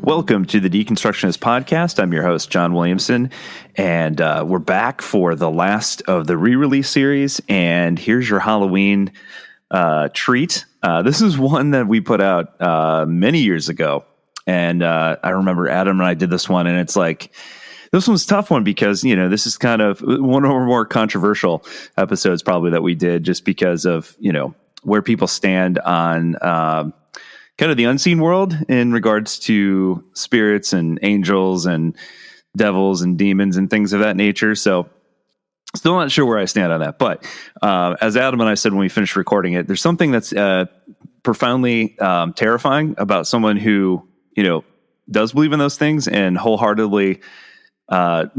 Welcome to the Deconstructionist Podcast. I'm your host, John Williamson, and we're back for the last of the re-release series, and here's your Halloween treat. This is one that we put out many years ago, and I remember Adam and I did this one, and it's like, this one's a tough one because, you know, this is kind of one of our more controversial episodes probably that we did just because of, you know, where people stand on kind of the unseen world in regards to spirits and angels and devils and demons and things of that nature. So still not sure where I stand on that. But as Adam and I said when we finished recording it, there's something that's profoundly terrifying about someone who, you know, does believe in those things and wholeheartedly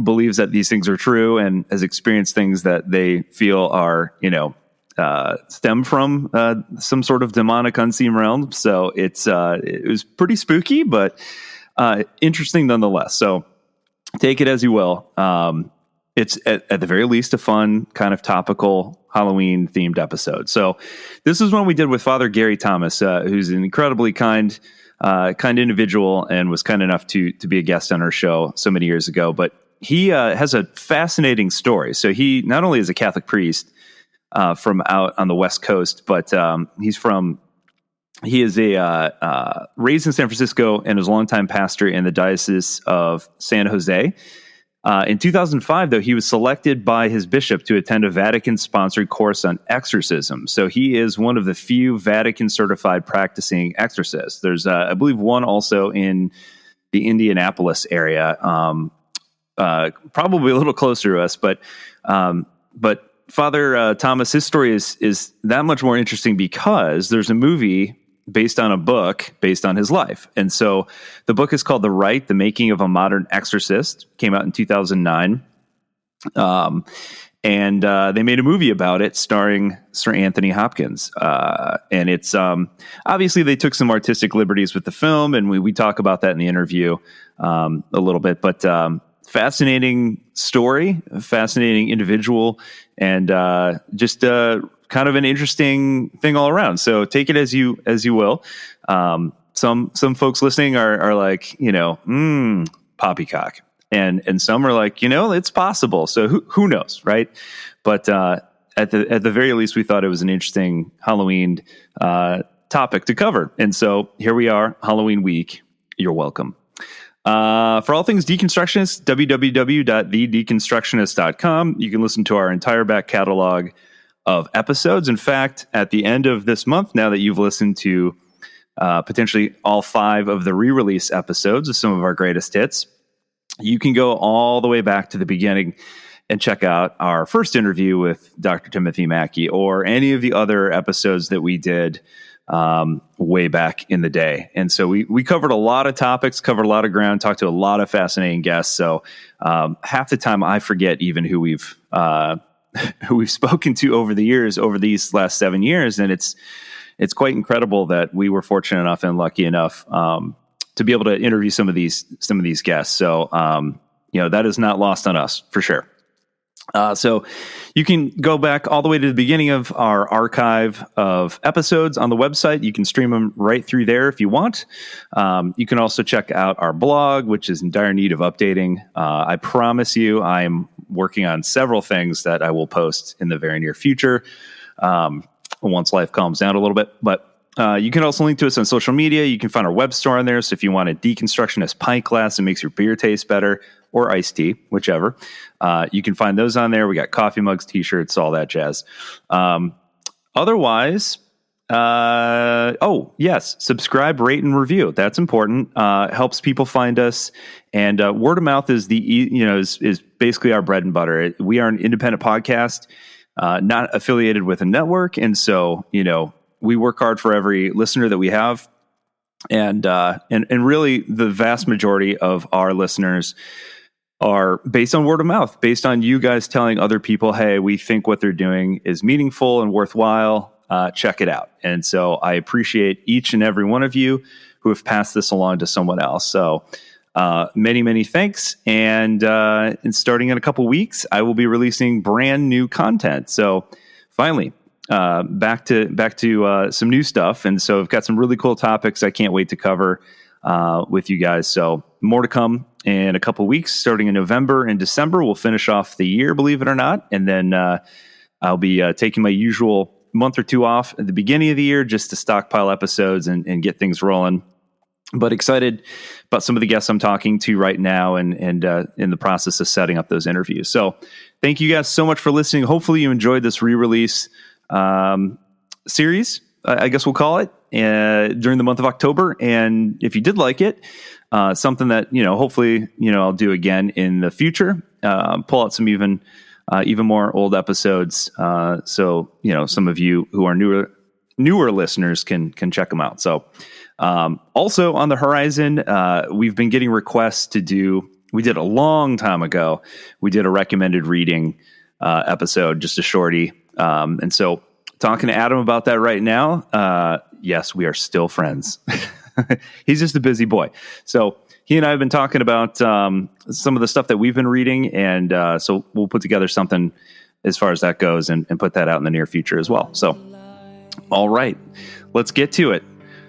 believes that these things are true and has experienced things that they feel are, you know, stem from some sort of demonic unseen realm. So it was pretty spooky, but interesting nonetheless. So take it as you will. It's at the very least a fun kind of topical Halloween themed episode. So this is one we did with Father Gary Thomas, who's an incredibly kind individual and was kind enough to be a guest on our show so many years ago. But he has a fascinating story. So he not only is a Catholic priest from out on the West Coast, but he is raised in San Francisco and was a longtime pastor in the diocese of San Jose. In 2005, though, he was selected by his bishop to attend a Vatican-sponsored course on exorcism. So he is one of the few Vatican-certified practicing exorcists. There's, I believe, one also in the Indianapolis area, probably a little closer to us, but Father Thomas, his story is that much more interesting because there's a movie based on a book based on his life. And so the book is called The Rite, The Making of a Modern Exorcist, came out in 2009. And they made a movie about it starring Sir Anthony Hopkins. And it's obviously they took some artistic liberties with the film, and we talk about that in the interview a little bit, but fascinating story, fascinating individual, and just kind of an interesting thing all around. So take it as you will. Some folks listening are like, you know, poppycock, and some are like, you know, it's possible. So who knows, right? But at the very least, we thought it was an interesting Halloween topic to cover, and so here we are, Halloween week. You're welcome. For all things Deconstructionist, www.thedeconstructionist.com. You can listen to our entire back catalog of episodes. In fact, at the end of this month, now that you've listened to potentially all 5 of the re-release episodes of some of our greatest hits, you can go all the way back to the beginning and check out our first interview with Dr. Timothy Mackey or any of the other episodes that we did way back in the day. And so we covered a lot of topics, covered a lot of ground, talked to a lot of fascinating guests. So half the time I forget even who we've spoken to over the years, over these last 7 years. And it's quite incredible that we were fortunate enough and lucky enough to be able to interview some of these guests. So, you know, that is not lost on us for sure. So you can go back all the way to the beginning of our archive of episodes on the website. You can stream them right through there if you want. You can also check out our blog, which is in dire need of updating. I promise you, I am working on several things that I will post in the very near future once life calms down a little bit. But you can also link to us on social media. You can find our web store on there. So if you want a Deconstructionist pint glass that makes your beer taste better, or iced tea, whichever, you can find those on there. We got coffee mugs, t-shirts, all that jazz. Otherwise, yes, subscribe, rate, and review. That's important. Helps people find us, and word of mouth is is basically our bread and butter. We are an independent podcast, not affiliated with a network, and so we work hard for every listener that we have, and really the vast majority of our listeners are based on word of mouth, based on you guys telling other people, hey, we think what they're doing is meaningful and worthwhile. Check it out. And so I appreciate each and every one of you who have passed this along to someone else. So many, many thanks. And starting in a couple weeks, I will be releasing brand new content. So finally, back to some new stuff. And so I've got some really cool topics I can't wait to cover. with you guys. So more to come in a couple weeks, starting in November and December. We'll finish off the year, believe it or not. And then I'll be taking my usual month or two off at the beginning of the year just to stockpile episodes and get things rolling. But excited about some of the guests I'm talking to right now and in the process of setting up those interviews. So thank you guys so much for listening. Hopefully you enjoyed this re-release series, I guess we'll call it, during the month of October. And if you did like it, something that, hopefully, I'll do again in the future, pull out some even more old episodes. So, some of you who are newer listeners can check them out. So, also on the horizon, we've been getting requests we did a long time ago. We did a recommended reading, episode, just a shorty. And so talking to Adam about that right now. Yes, we are still friends. He's just a busy boy. So he and I have been talking about some of the stuff that we've been reading. And so we'll put together something as far as that goes and put that out in the near future as well. So, all right, let's get to it.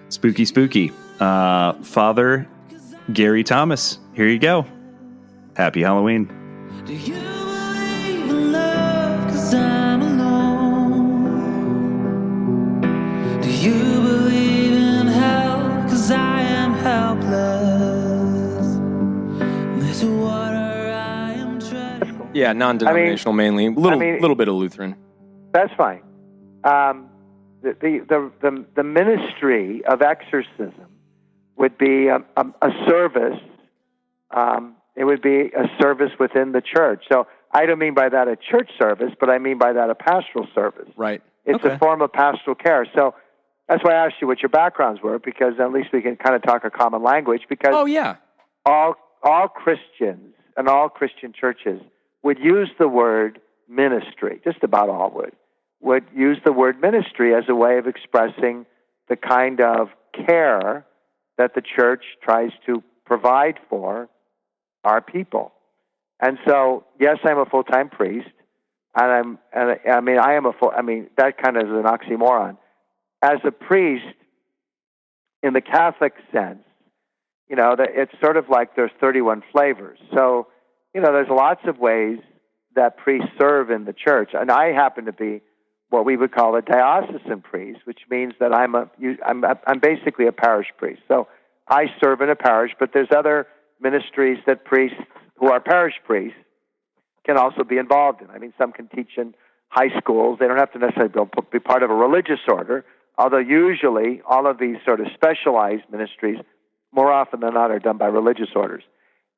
Spooky, spooky. Father Gary Thomas, here you go. Happy Halloween. Do you believe in love 'cause I'm alone? Do you believe in hell 'cause I am helpless? This water I am treading. Yeah, non-denominational mainly. A little bit of Lutheran. That's fine. The ministry of exorcism would be a service. It would be a service within the church. So I don't mean by that a church service, but I mean by that a pastoral service. Right. It's a form of pastoral care. So that's why I asked you what your backgrounds were, because at least we can kind of talk a common language. Because all Christians and all Christian churches would use the word ministry. Just about all would use the word ministry as a way of expressing the kind of care that the church tries to provide for our people. And so, yes, I'm a full-time priest, that kind of is an oxymoron. As a priest, in the Catholic sense, it's sort of like there's 31 flavors. So, there's lots of ways that priests serve in the church. And I happen to be what we would call a diocesan priest, which means that I'm basically a parish priest. So I serve in a parish, but there's other ministries that priests who are parish priests can also be involved in. I mean, some can teach in high schools. They don't have to necessarily be part of a religious order, although usually all of these sort of specialized ministries, more often than not, are done by religious orders.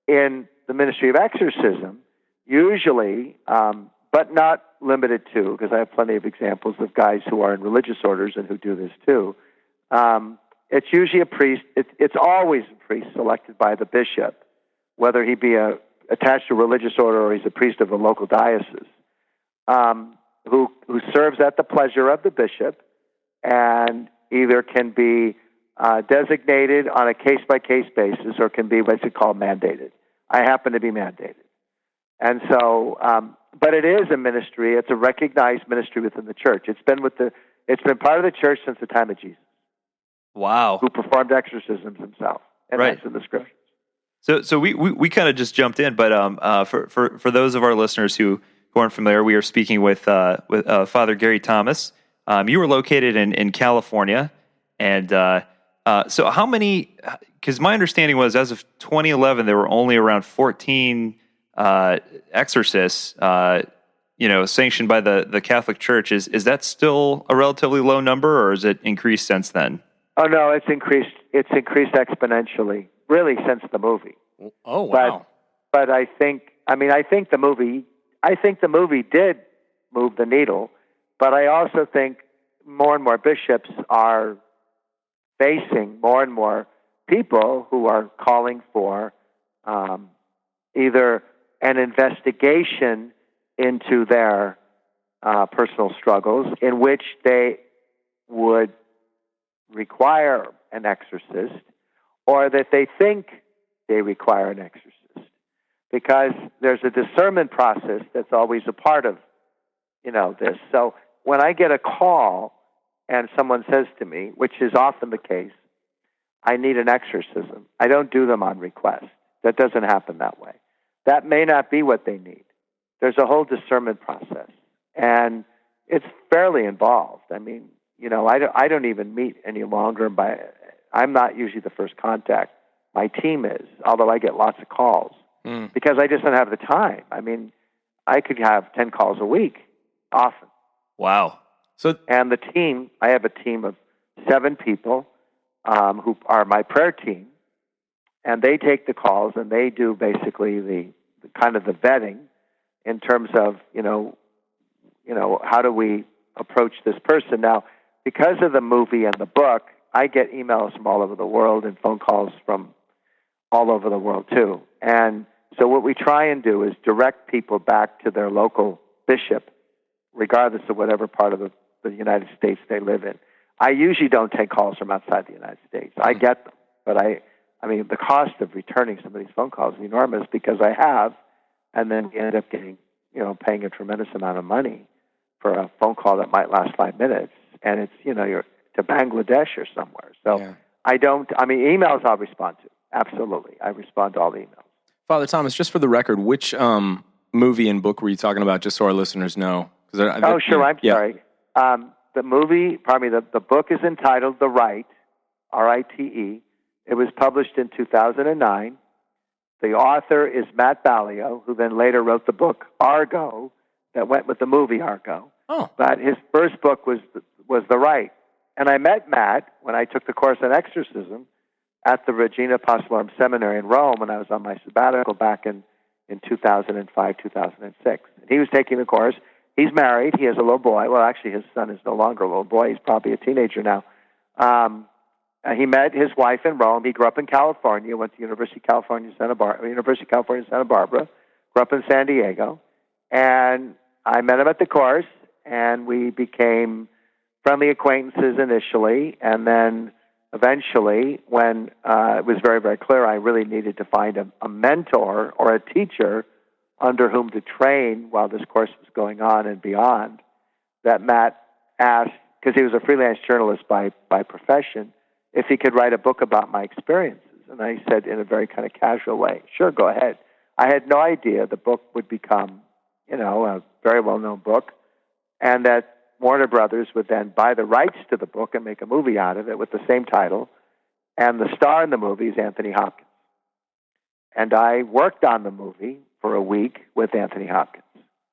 In the ministry of exorcism, usually, but not limited to, because I have plenty of examples of guys who are in religious orders and who do this too. It's usually a priest. It's always a priest selected by the bishop, whether he be attached to a religious order or he's a priest of a local diocese, who serves at the pleasure of the bishop and either can be designated on a case-by-case basis or can be what's called mandated. I happen to be mandated. And so, but it is a ministry. It's a recognized ministry within the church. It's been part of the church since the time of Jesus. Wow. Who performed exorcisms himself. And right. That's in the scriptures. So we kind of just jumped in, but for those of our listeners who aren't familiar, we are speaking with Father Gary Thomas. You were located in California, and so how many? Because my understanding was, as of 2011, there were only around 14 exorcists, sanctioned by the Catholic Church. Is that still a relatively low number, or has it increased since then? Oh no, it's increased. It's increased exponentially, really, since the movie. Oh wow! But I think the movie did move the needle. But I also think more and more bishops are facing more and more people who are calling for either an investigation into their personal struggles, in which they would require an exorcist, or that they think they require an exorcist, because there's a discernment process that's always a part of, this. So when I get a call and someone says to me, which is often the case, I need an exorcism. I don't do them on request. That doesn't happen that way. That may not be what they need. There's a whole discernment process, and it's fairly involved. I mean, I don't even meet any longer. I'm not usually the first contact. My team is, although I get lots of calls because I just don't have the time. I mean, I could have 10 calls a week, often. Wow. And the team, I have a team of 7 people who are my prayer team, and they take the calls and they do basically the kind of the vetting in terms of, how do we approach this person? Now, because of the movie and the book, I get emails from all over the world and phone calls from all over the world too. And so what we try and do is direct people back to their local bishop, regardless of whatever part of the United States they live in. I usually don't take calls from outside the United States. I get them, but I mean, the cost of returning some of these phone calls is enormous because I have, and then we end up getting, paying a tremendous amount of money for a phone call that might last 5 minutes, and it's, you're to Bangladesh or somewhere. So emails I'll respond to. Absolutely. I respond to all the emails. Father Thomas, just for the record, which movie and book were you talking about, just so our listeners know? Sure. I'm sorry. The book is entitled The Rite, R-I-T-E. It was published in 2009. The author is Matt Ballio, who then later wrote the book Argo that went with the movie Argo. Oh. But his first book was The Rite. And I met Matt when I took the course on exorcism at the Regina Apostolorum Seminary in Rome when I was on my sabbatical back in 2005, 2006. And he was taking the course. He's married. He has a little boy. Well, actually, his son is no longer a little boy. He's probably a teenager now. He met his wife in Rome. He grew up in California, went to University of California, Santa Barbara, grew up in San Diego. And I met him at the course, and we became friendly acquaintances initially, and then eventually, when it was very, very clear I really needed to find a mentor or a teacher under whom to train while this course was going on and beyond, that Matt asked, because he was a freelance journalist by profession, if he could write a book about my experiences. And I said in a very kind of casual way, sure, go ahead. I had no idea the book would become, a very well-known book, and that Warner Brothers would then buy the rights to the book and make a movie out of it with the same title. And the star in the movie is Anthony Hopkins. And I worked on the movie for a week with Anthony Hopkins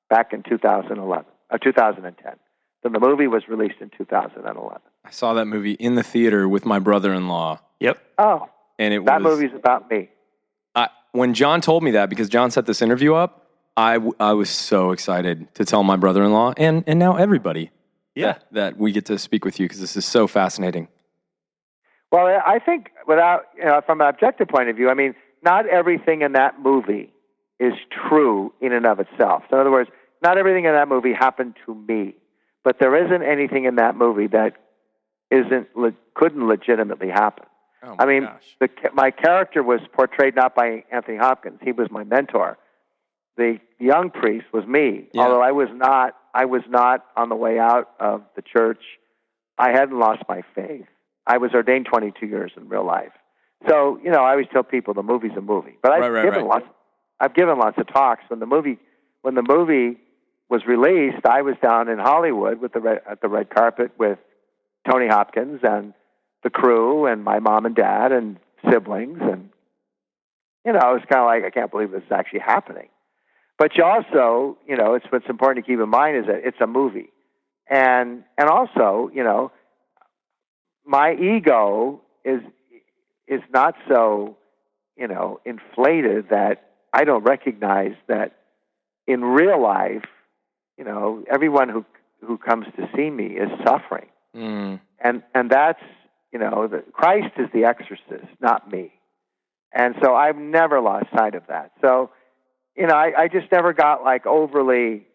back in 2010. Then the movie was released in 2011. I saw that movie in the theater with my brother-in-law. Yep. Oh, and that movie's about me. When John told me that, because John set this interview up, I was so excited to tell my brother-in-law and now everybody that we get to speak with you, because this is so fascinating. Well, I think from an objective point of view, I mean, not everything in that movie is true in and of itself. So in other words, not everything in that movie happened to me, but there isn't anything in that movie that couldn't legitimately happen. Oh I mean, gosh. My character was portrayed not by Anthony Hopkins. He was my mentor. The young priest was me, although I was not on the way out of the church. I hadn't lost my faith. I was ordained 22 years in real life. So, I always tell people the movie's a movie. But I've given lots of talks. When the movie was released, I was down in Hollywood at the red carpet with Tony Hopkins and the crew and my mom and dad and siblings. And, it was kind of like, I can't believe this is actually happening. But you also, it's what's important to keep in mind is that it's a movie. And also, my ego is not so, inflated that I don't recognize that in real life, everyone who comes to see me is suffering. Mm. And that's, Christ is the exorcist, not me. And so I've never lost sight of that. So, I just never got overly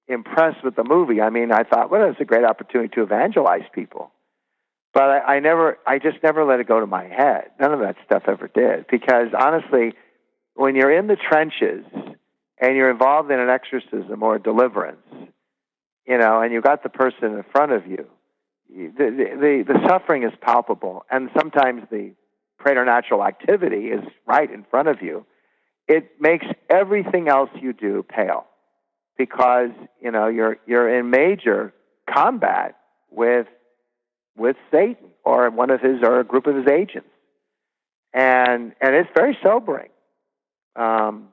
impressed with the movie. I mean, I thought, well, it's a great opportunity to evangelize people. But I just never let it go to my head. None of that stuff ever did. Because honestly, when you're in the trenches and you're involved in an exorcism or a deliverance, and you've got the person in front of you, the suffering is palpable. And sometimes the preternatural activity is right in front of you, it makes everything else you do pale, because you're in major combat with Satan or a group of his agents, and it's very sobering. And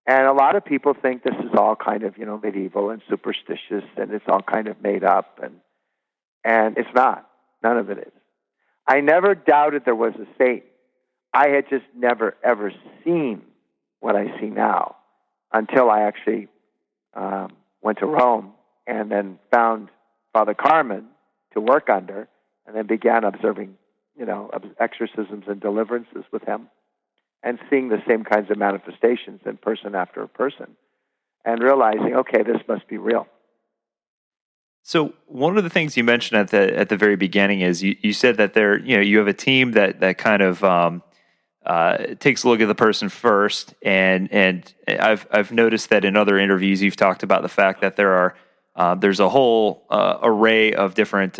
a lot of people think this is all kind of medieval and superstitious, and it's all kind of made up, and it's not. None of it is. I never doubted there was a Satan. I had just never ever seen what I see now until I actually went to Rome and then found Father Carmen to work under, and then began observing, exorcisms and deliverances with him, and seeing the same kinds of manifestations in person after person, and realizing, okay, this must be real. So one of the things you mentioned at the very beginning is you said that you have a team that kind of takes a look at the person first, and I've noticed that in other interviews you've talked about the fact that there's a whole array of different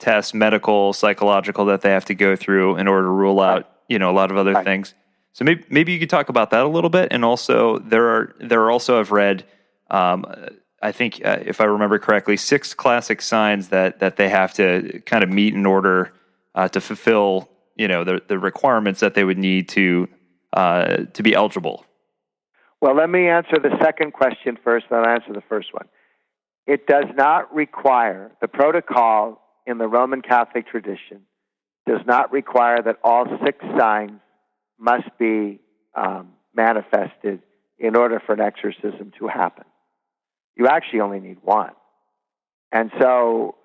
tests, medical, psychological, that they have to go through in order to rule out a lot of other things. So maybe you could talk about that a little bit, and also there are also, I've read, I think if I remember correctly, 6 classic signs that they have to kind of meet in order to fulfill the requirements that they would need to be eligible. Well, let me answer the second question first, then I'll answer the first one. It does not require, the protocol in the Roman Catholic tradition does not require that all 6 signs must be manifested in order for an exorcism to happen. You actually only need 1. And so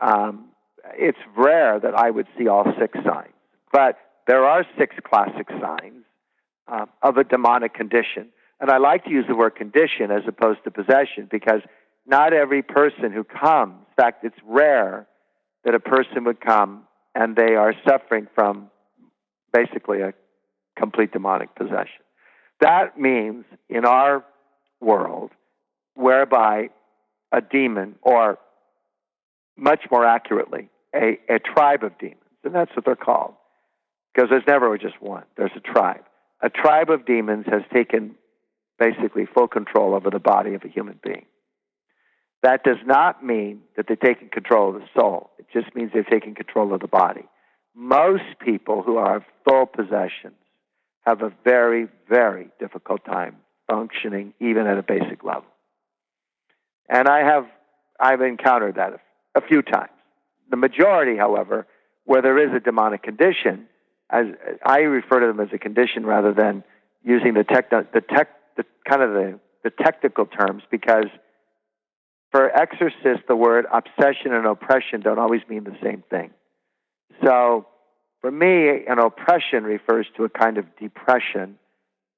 it's rare that I would see all 6 signs. But there are 6 classic signs of a demonic condition. And I like to use the word condition as opposed to possession, because not every person who comes, in fact, it's rare that a person would come and they are suffering from basically a complete demonic possession. That means in our world, whereby a demon, or much more accurately, a tribe of demons, and that's what they're called, because there's never just one, there's a tribe. A tribe of demons has taken basically full control over the body of a human being. That does not mean that they're taking control of the soul. It just means they're taking control of the body. Most people who are full possessions have a very, very difficult time functioning even at a basic level. And I've encountered that a few times. The majority, however, where there is a demonic condition, as I refer to them as a condition rather than using the technical terms, because for exorcists, the word obsession and oppression don't always mean the same thing. So for me, an oppression refers to a kind of depression,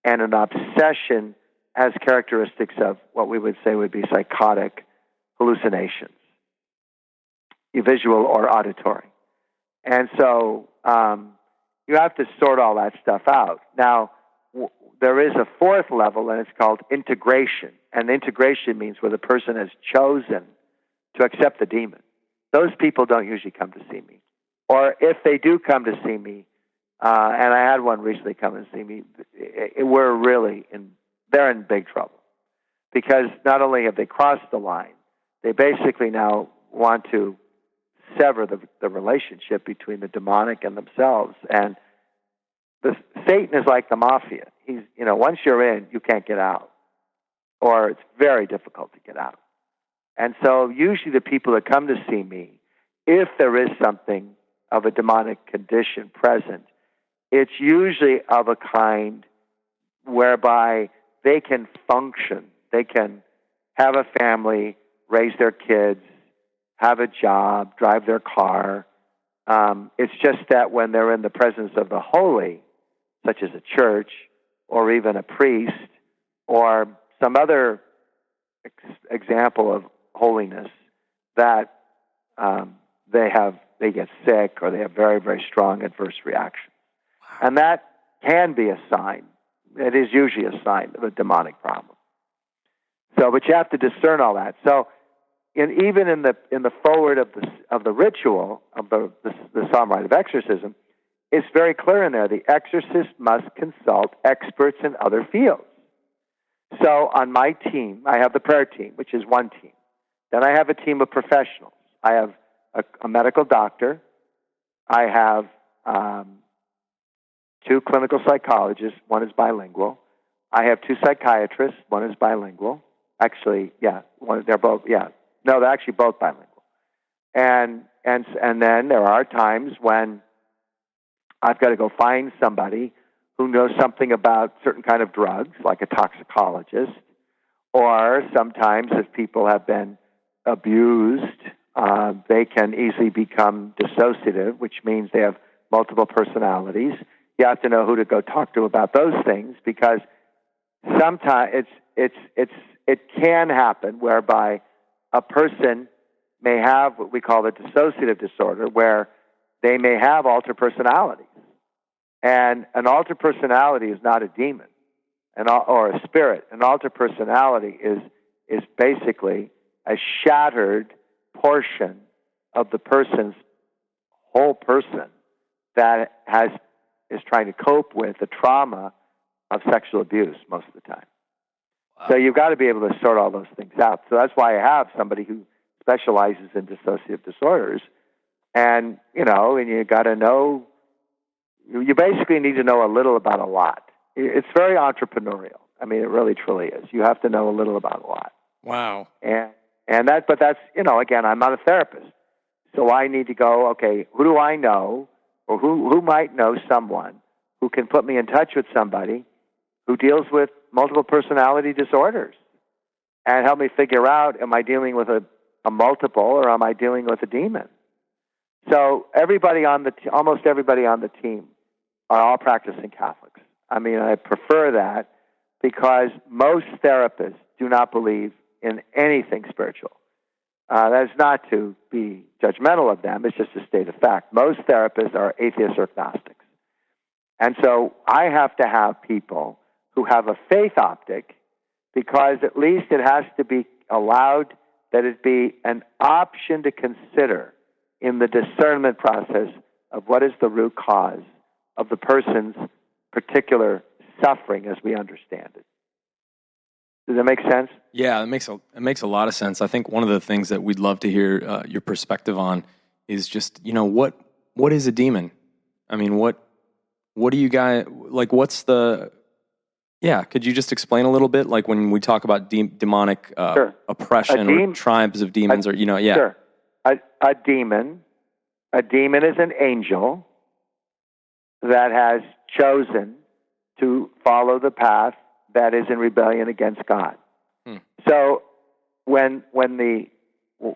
and an obsession has characteristics of what we would say would be psychotic hallucinations, visual or auditory. And so you have to sort all that stuff out. Now, there is a 4th level, and it's called integration. And integration means where the person has chosen to accept the demon. Those people don't usually come to see me. Or if they do come to see me, and I had one recently come and see me, they're in big trouble. Because not only have they crossed the line, they basically now want to sever the relationship between the demonic and themselves. And Satan is like the mafia. He's, once you're in, you can't get out. Or it's very difficult to get out. And so usually the people that come to see me, if there is something of a demonic condition present, it's usually of a kind whereby they can function. They can have a family, raise their kids, have a job, drive their car. It's just that when they're in the presence of the holy, such as a church or even a priest or some other example of holiness, that they get sick or they have very, very strong adverse reactions. And that can be a sign. It is usually a sign of a demonic problem. So, but you have to discern all that. So, even in the forward of the ritual of the Psalm Rite of exorcism, it's very clear in there. The exorcist must consult experts in other fields. So on my team, I have the prayer team, which is one team. Then I have a team of professionals. I have a medical doctor. I have 2 clinical psychologists. One is bilingual. I have 2 psychiatrists. One is bilingual. Actually, they're both. No, they're actually both bilingual. And then there are times when I've got to go find somebody who knows something about certain kind of drugs, like a toxicologist, or sometimes if people have been abused, they can easily become dissociative, which means they have multiple personalities. You have to know who to go talk to about those things, because sometimes it can happen whereby a person may have what we call the dissociative disorder, where they may have alter personalities. And an alter personality is not a demon or a spirit. An alter personality is basically a shattered portion of the person's whole person that is trying to cope with the trauma of sexual abuse most of the time. Wow. So you've got to be able to sort all those things out. So that's why I have somebody who specializes in dissociative disorders. And you got to know, you basically need to know a little about a lot. It's very entrepreneurial. I mean, it really, truly is. You have to know a little about a lot. Wow. But that's, again, I'm not a therapist. So I need to go, okay, who do I know, or who might know someone who can put me in touch with somebody who deals with multiple personality disorders and help me figure out, am I dealing with a multiple or am I dealing with a demon? So almost everybody on the team are all practicing Catholics. I mean, I prefer that because most therapists do not believe in anything spiritual. That is not to be judgmental of them. It's just a state of fact. Most therapists are atheists or agnostics. And so I have to have people who have a faith optic, because at least it has to be allowed that it be an option to consider in the discernment process of what is the root cause of the person's particular suffering as we understand it. Does that make sense? Yeah, it makes a lot of sense. I think one of the things that we'd love to hear your perspective on is just, what is a demon? I mean, what do you guys, like, what's the, could you just explain a little bit, like when we talk about demonic sure. oppression or tribes of demons Sure. A demon is an angel that has chosen to follow the path that is in rebellion against God. So when the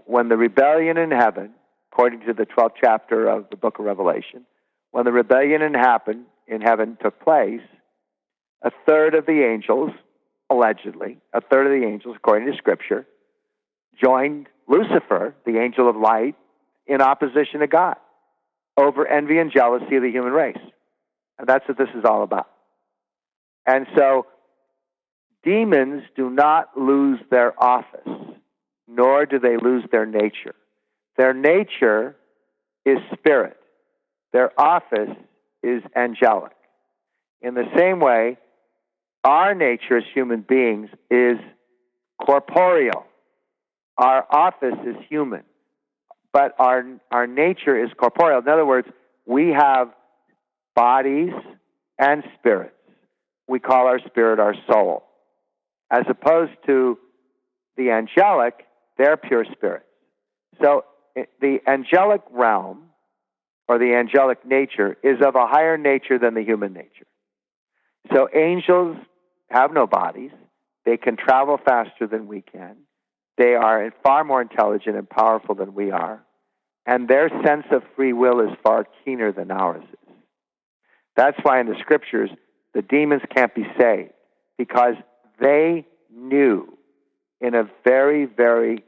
rebellion in heaven, according to the 12th chapter of the book of Revelation, when the rebellion in heaven took place, a third of the angels, allegedly, according to Scripture, joined Lucifer, the angel of light, in opposition to God over envy and jealousy of the human race. And that's what this is all about. And so demons do not lose their office, nor do they lose their nature. Their nature is spirit. Their office is angelic. In the same way, our nature as human beings is corporeal. Our office is human, but our nature is corporeal. In other words, we have bodies and spirits. We call our spirit our soul. As opposed to the angelic, they're pure spirits. So the angelic realm, or the angelic nature, is of a higher nature than the human nature. So angels have no bodies. They can travel faster than we can. They are far more intelligent and powerful than we are. And their sense of free will is far keener than ours is. That's why in the Scriptures, the demons can't be saved, because they knew in a very, very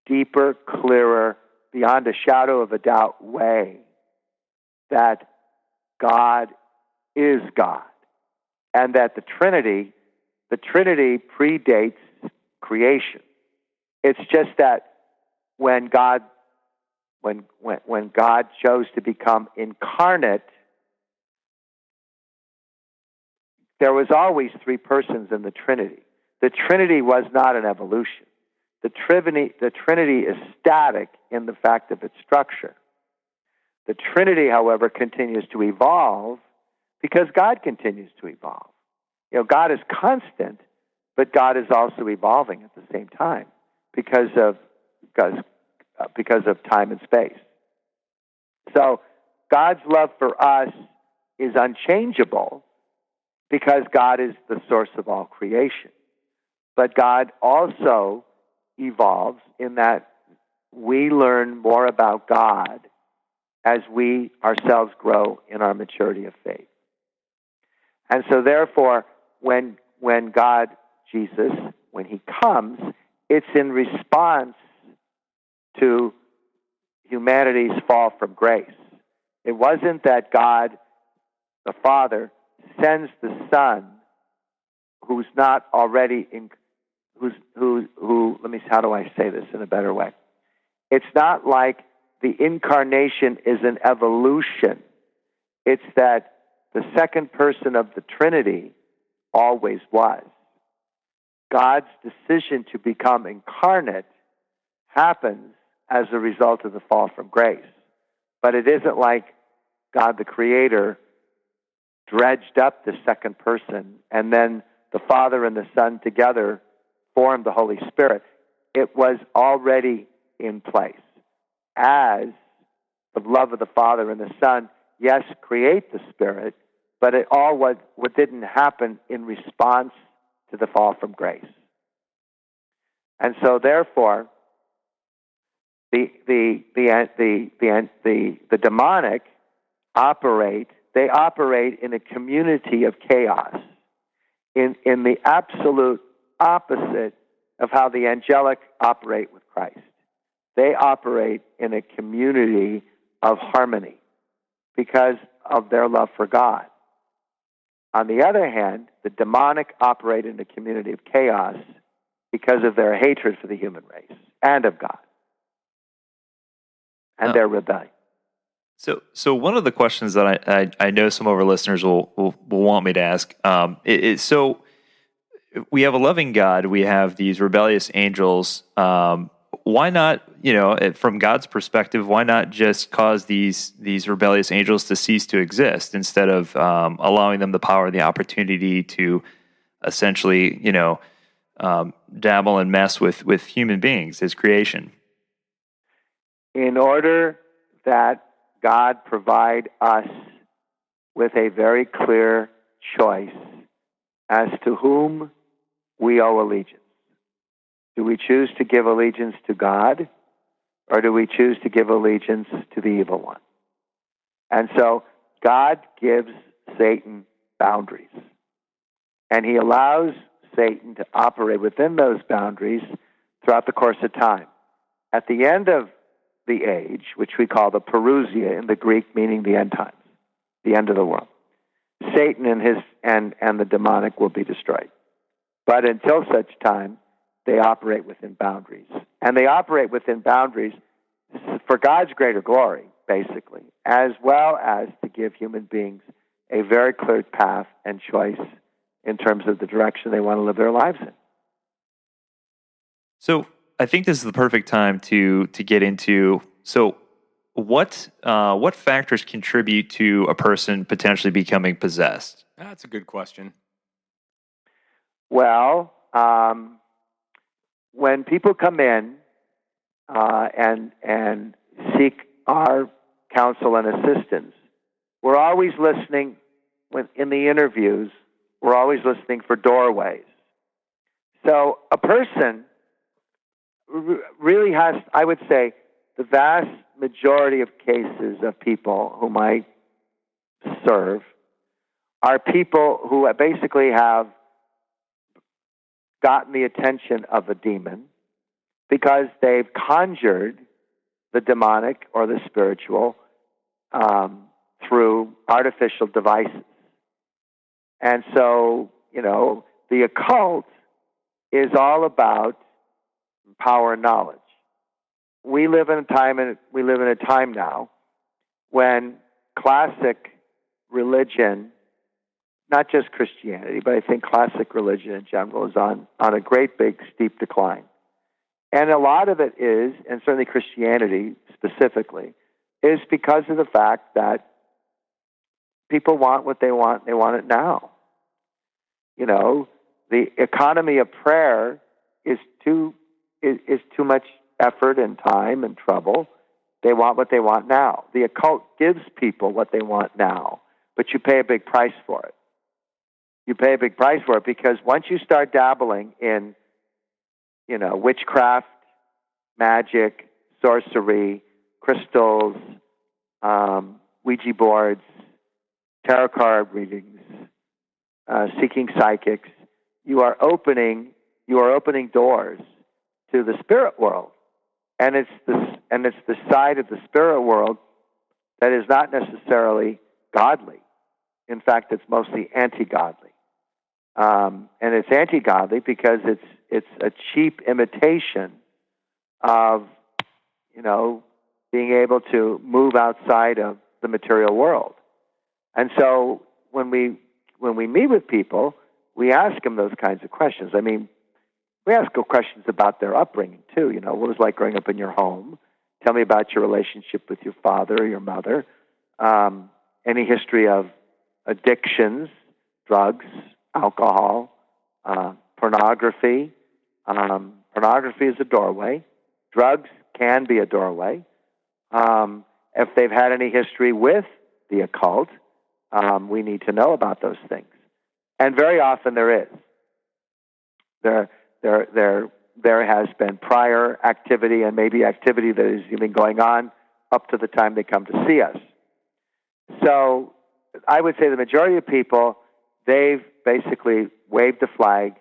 deeper, clearer, beyond a shadow of a doubt way that God is God, and that the Trinity predates creation. It's just that when God chose to become incarnate there was always three persons in the Trinity. The Trinity was not an evolution. The Trinity is static in the fact of its structure. The Trinity, however, continues to evolve because God continues to evolve. God is constant, but God is also evolving at the same time because of time and space. So God's love for us is unchangeable because God is the source of all creation. But God also evolves in that we learn more about God as we ourselves grow in our maturity of faith. And so therefore, when God, Jesus, when he comes, it's in response to humanity's fall from grace. It wasn't that God, the Father, sends the Son who's not already in, how do I say this in a better way? It's not like the incarnation is an evolution. It's that the second person of the Trinity always was. God's decision to become incarnate happens as a result of the fall from grace. But it isn't like God the Creator dredged up the second person and then the Father and the Son together formed the Holy Spirit. It was already in place. As the love of the Father and the Son, yes, create the Spirit, but it all what didn't happen in response to the fall from grace. And so therefore, the demonic operate in a community of chaos, in the absolute opposite of how the angelic operate with Christ. They operate in a community of harmony because of their love for God. On the other hand, the demonic operate in a community of chaos because of their hatred for the human race and of God and their rebellion. So one of the questions that I know some of our listeners will want me to ask is so we have a loving God, we have these rebellious angels. Why not, from God's perspective, why not just cause these rebellious angels to cease to exist instead of allowing them the power and the opportunity to essentially, dabble and mess with human beings, his creation? In order that God provide us with a very clear choice as to whom we owe allegiance. Do we choose to give allegiance to God, or do we choose to give allegiance to the evil one? And so God gives Satan boundaries, and he allows Satan to operate within those boundaries throughout the course of time. At the end of the age, which we call the parousia in the Greek, meaning the end times, the end of the world, Satan and the demonic will be destroyed. But until such time, they operate within boundaries. And they operate within boundaries for God's greater glory, basically, as well as to give human beings a very clear path and choice in terms of the direction they want to live their lives in. So I think this is the perfect time to get into, so what factors contribute to a person potentially becoming possessed? That's a good question. Well, when people come in and seek our counsel and assistance, we're always listening. In the interviews, we're always listening for doorways. So a person really has, I would say, the vast majority of cases of people whom I serve are people who basically have gotten the attention of a demon because they've conjured the demonic or the spiritual through artificial devices. And so, the occult is all about power and knowledge. We live in a time now when classic religion not just Christianity, but I think classic religion in general is on a great big steep decline. And a lot of it is, and certainly Christianity specifically, is because of the fact that people want what they want it now. You know, the economy of prayer is too much effort and time and trouble. They want what they want now. The occult gives people what they want now, but you pay a big price for it. You pay a big price for it because once you start dabbling in, you know, witchcraft, magic, sorcery, crystals, Ouija boards, tarot card readings, seeking psychics, you are opening doors to the spirit world, and it's the side of the spirit world that is not necessarily godly. In fact, it's mostly anti-godly, and it's anti-godly because it's a cheap imitation of, you know, being able to move outside of the material world. And so when we meet with people, we ask them those kinds of questions. I mean, we ask them questions about their upbringing too. You know, what was it like growing up in your home? Tell me about your relationship with your father or your mother. Any history of addictions, drugs, alcohol, pornography. Pornography is a doorway. Drugs can be a doorway. If they've had any history with the occult, we need to know about those things. And very often there is. There has been prior activity and maybe activity that is even going on up to the time they come to see us. So I would say the majority of people, they've basically waved the flag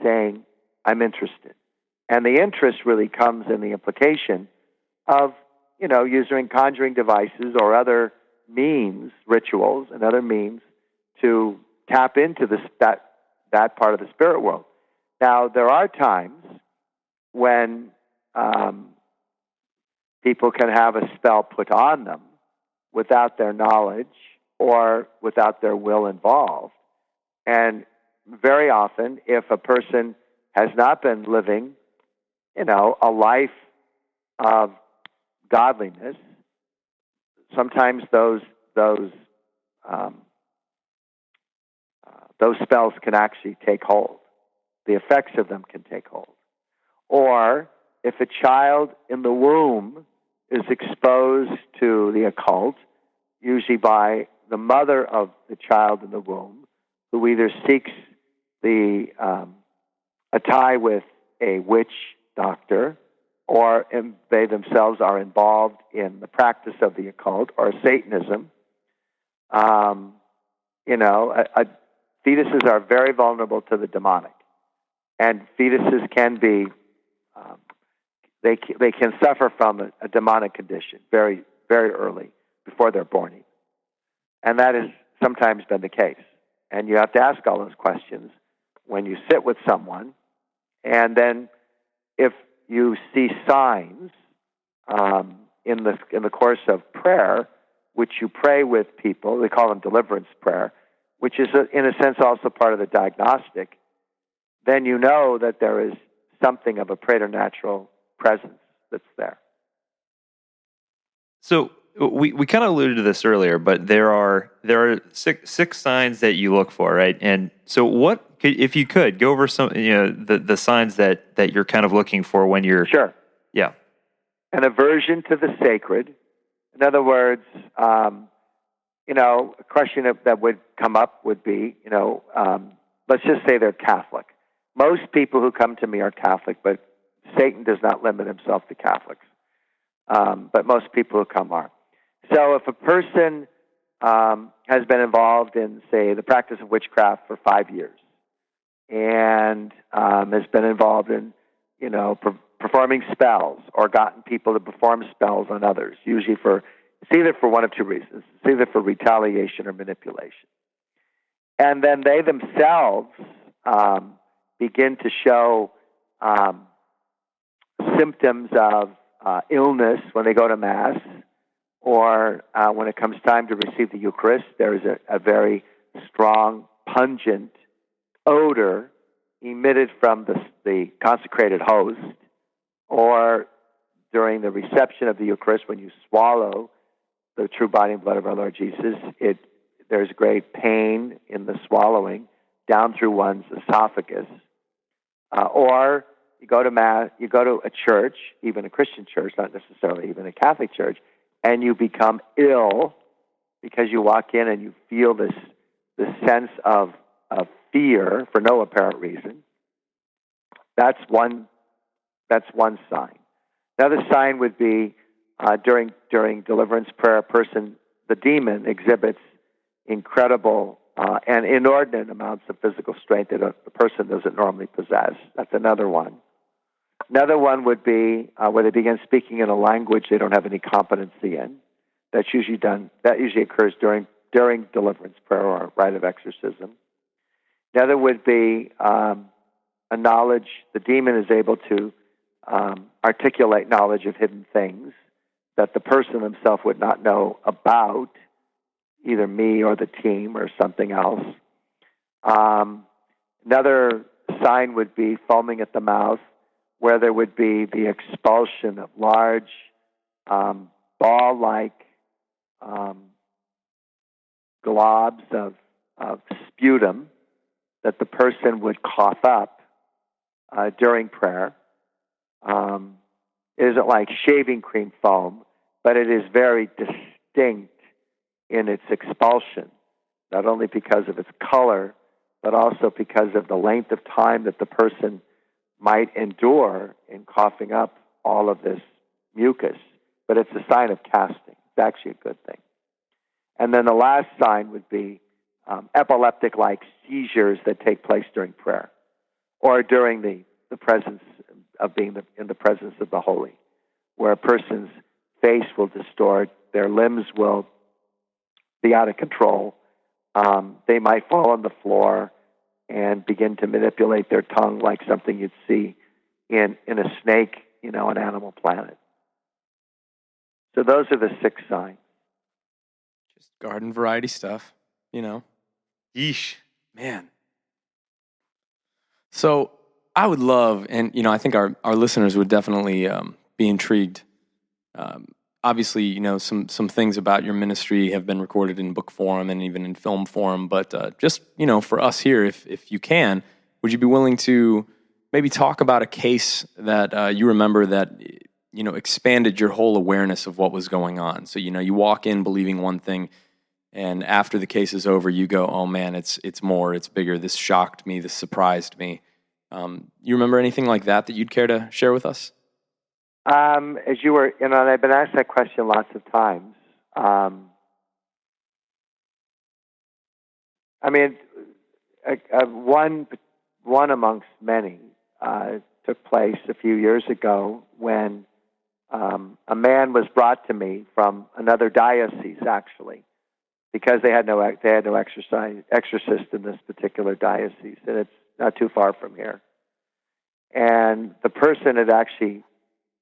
saying, I'm interested. And the interest really comes in the implication of, you know, using conjuring devices or other means, rituals and other means to tap into that part of the spirit world. Now, there are times when people can have a spell put on them without their knowledge or without their will involved. And very often, if a person has not been living, you know, a life of godliness, sometimes those spells can actually take hold. The effects of them can take hold. Or if a child in the womb is exposed to the occult, usually by the mother of the child in the womb, who either seeks a tie with a witch doctor, or they themselves are involved in the practice of the occult or Satanism. Fetuses are very vulnerable to the demonic, and fetuses can be they can suffer from a demonic condition very, very early before they're born even. And that has sometimes been the case. And you have to ask all those questions when you sit with someone. And then if you see signs in the course of prayer, which you pray with people, they call them deliverance prayer, which is in a sense also part of the diagnostic, then you know that there is something of a preternatural presence that's there. So we kind of alluded to this earlier, but there are six signs that you look for, right? And so what, if you could go over some, the signs that you're kind of looking for when you're Sure. Yeah. An aversion to the sacred. In other words, a question that would come up would be, let's just say they're Catholic. Most people who come to me are Catholic, but Satan does not limit himself to Catholics. But most people who come are. So if a person has been involved in, say, the practice of witchcraft for 5 years and has been involved in, performing spells or gotten people to perform spells on others, usually it's either for one of two reasons. It's either for retaliation or manipulation. And then they themselves begin to show symptoms of illness when they go to Mass, or when it comes time to receive the Eucharist. There is a very strong, pungent odor emitted from the consecrated host, or during the reception of the Eucharist when you swallow the true body and blood of our Lord Jesus, there's great pain in the swallowing down through one's esophagus. Or you go to Mass, you go to a church, even a Christian church, not necessarily even a Catholic church, and you become ill because you walk in and you feel this sense of fear for no apparent reason. That's one sign. Another sign would be during deliverance prayer, the demon exhibits incredible and inordinate amounts of physical strength that the person doesn't normally possess. That's another one. Another one would be where they begin speaking in a language they don't have any competency in. That usually occurs during deliverance prayer or rite of exorcism. Another would be a knowledge. The demon is able to articulate knowledge of hidden things that the person himself would not know about, either me or the team or something else. Another sign would be foaming at the mouth, where there would be the expulsion of large ball-like globs of sputum that the person would cough up during prayer. It isn't like shaving cream foam, but it is very distinct in its expulsion, not only because of its color, but also because of the length of time that the person might endure in coughing up all of this mucus. But it's a sign of casting. It's actually a good thing. And then the last sign would be epileptic-like seizures that take place during prayer or during the presence of being in the presence of the holy, where a person's face will distort, their limbs will be out of control. They might fall on the floor and begin to manipulate their tongue like something you'd see in a snake, on Animal Planet. So those are the 6 signs. Just garden variety stuff, Yeesh. Man. So I would love, and I think our listeners would definitely be intrigued. Obviously, some things about your ministry have been recorded in book form and even in film form. But just for us here, if you can, would you be willing to maybe talk about a case that you remember that expanded your whole awareness of what was going on? So you walk in believing one thing, and after the case is over, you go, "Oh man, it's more, it's bigger. This shocked me. This surprised me." You remember anything like that you'd care to share with us? As you were, and I've been asked that question lots of times. One amongst many took place a few years ago when a man was brought to me from another diocese, actually, because they had no exorcist in this particular diocese, and it's not too far from here. And the person had actually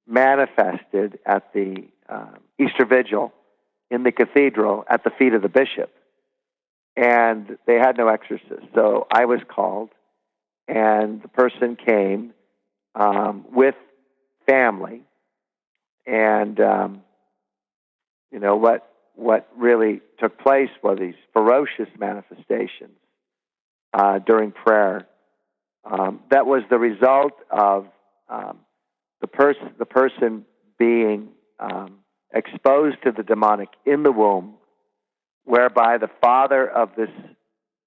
manifested at the Easter Vigil in the cathedral at the feet of the bishop. And they had no exorcist. So I was called, and the person came with family. And, what really took place were these ferocious manifestations during prayer. That was the result of the person being exposed to the demonic in the womb, whereby the father of this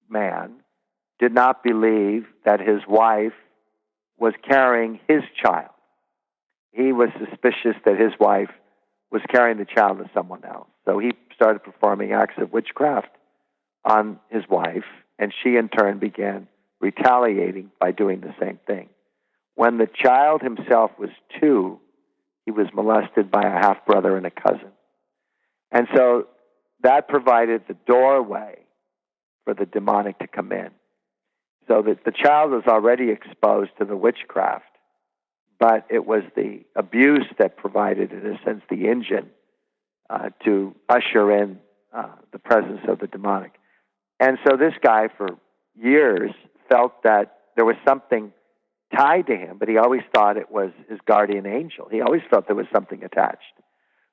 man did not believe that his wife was carrying his child. He was suspicious that his wife was carrying the child to someone else. So he started performing acts of witchcraft on his wife, and she in turn began retaliating by doing the same thing. When the child himself was 2, he was molested by a half-brother and a cousin. And so that provided the doorway for the demonic to come in. So that the child was already exposed to the witchcraft, but it was the abuse that provided, in a sense, the engine to usher in the presence of the demonic. And so this guy, for years felt that there was something tied to him, but he always thought it was his guardian angel. He always felt there was something attached.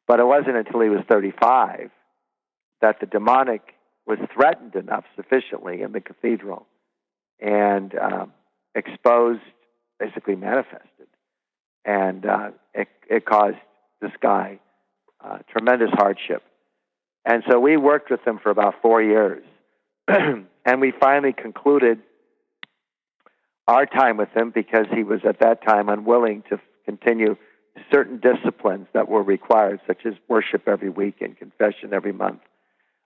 But it wasn't until he was 35 that the demonic was threatened enough sufficiently in the cathedral and exposed, basically manifested. And it caused this guy tremendous hardship. And so we worked with him for about 4 years. And we finally concluded our time with him because he was at that time unwilling to continue certain disciplines that were required, such as worship every week and confession every month.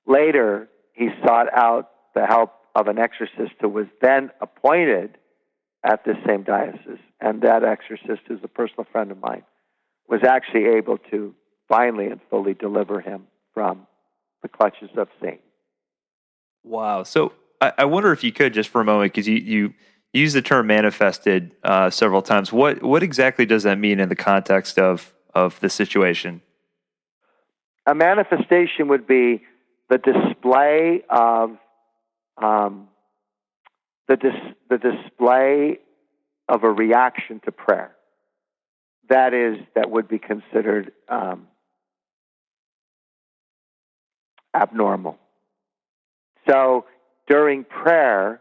Later, he sought out the help of an exorcist who was then appointed at this same diocese. And that exorcist, who's a personal friend of mine, was actually able to finally and fully deliver him from the clutches of Satan. Wow. So I wonder if you could, just for a moment, because you use the term manifested several times. What exactly does that mean in the context of the situation? A manifestation would be the display of the display of a reaction to prayer. That would be considered abnormal. So during prayer,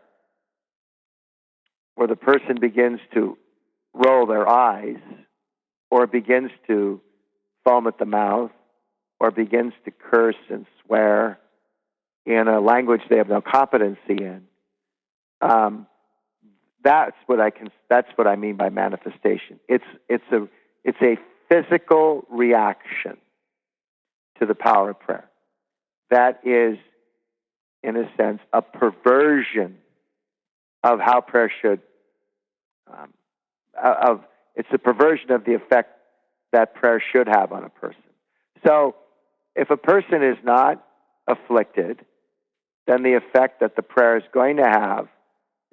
where the person begins to roll their eyes, or begins to foam at the mouth, or begins to curse and swear in a language they have no competency in, that's what I mean by manifestation. It's a physical reaction to the power of prayer. That is, in a sense, a perversion of how prayer should. It's a perversion of the effect that prayer should have on a person. So, if a person is not afflicted, then the effect that the prayer is going to have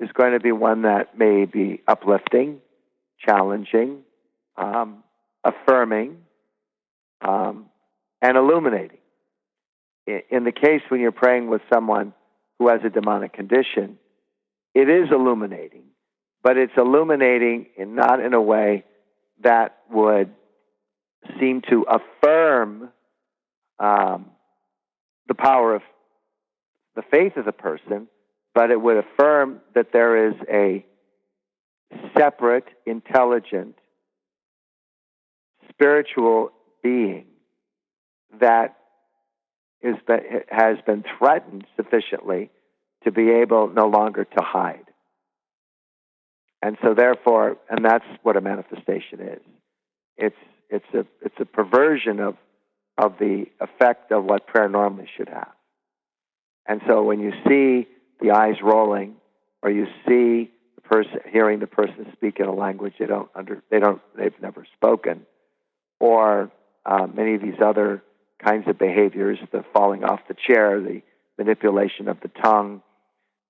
is going to be one that may be uplifting, challenging, affirming, and illuminating. In the case when you're praying with someone who has a demonic condition, it is illuminating, but it's illuminating not in a way that would seem to affirm the power of the faith of the person, but it would affirm that there is a separate, intelligent, spiritual being that has been threatened sufficiently to be able no longer to hide. And so therefore, and that's what a manifestation is. It's a perversion of the effect of what prayer normally should have. And so when you see the eyes rolling, or you see the person hearing the person speak in a language they've never spoken, or many of these other kinds of behaviors, the falling off the chair, the manipulation of the tongue,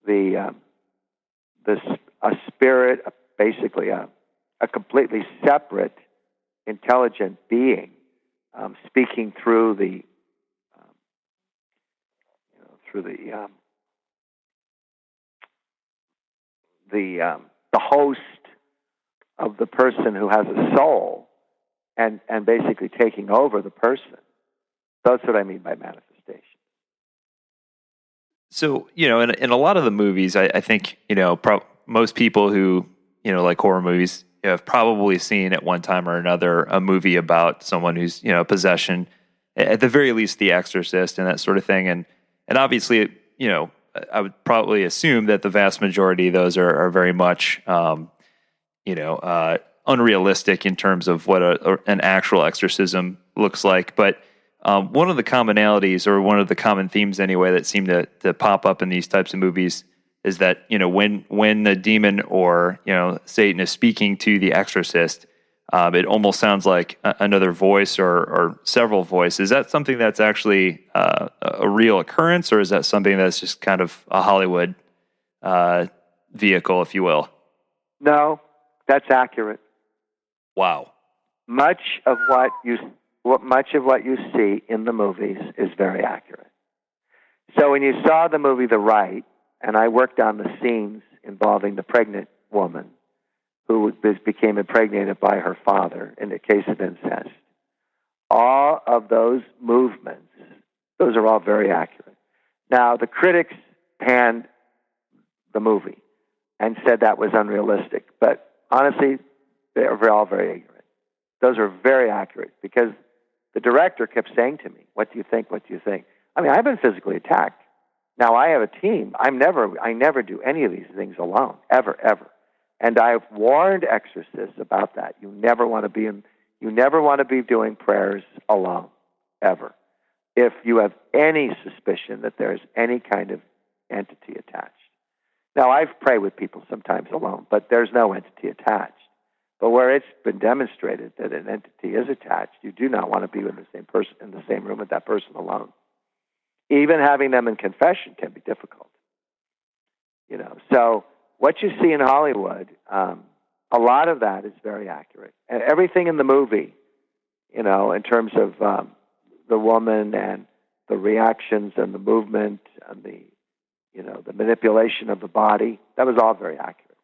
a spirit, basically a completely separate, intelligent being speaking through the host of the person who has a soul, and basically taking over the person. That's what I mean by manifestation. So, in a lot of the movies, I think, most people who, like horror movies, have probably seen at one time or another a movie about someone who's, possession, at the very least, The Exorcist and that sort of thing. And obviously, I would probably assume that the vast majority of those are very much, unrealistic in terms of what an actual exorcism looks like. But one of the commonalities, or one of the common themes anyway, that seem to pop up in these types of movies is that, when the demon or, Satan is speaking to the exorcist, it almost sounds like another voice or several voices. Is that something that's actually a real occurrence, or is that something that's just kind of a Hollywood vehicle, if you will? No, that's accurate. Wow. Much of what you see in the movies is very accurate. So when you saw the movie The Rite, and I worked on the scenes involving the pregnant woman who became impregnated by her father in a case of incest. All of those movements, those are all very accurate. Now, the critics panned the movie and said that was unrealistic, but honestly, they're all very ignorant. Those are very accurate because the director kept saying to me, "What do you think? What do you think?" I mean, I've been physically attacked. Now, I have a team. I never do any of these things alone, ever. And I've warned exorcists about that. You never want to be doing prayers alone, ever. If you have any suspicion that there's any kind of entity attached. Now, I've prayed with people sometimes alone, but there's no entity attached. But where it's been demonstrated that an entity is attached, you do not want to be with the same person in the same room with that person alone. Even having them in confession can be difficult. So what you see in Hollywood, a lot of that is very accurate. And everything in the movie, in terms of the woman and the reactions and the movement and the manipulation of the body, that was all very accurate.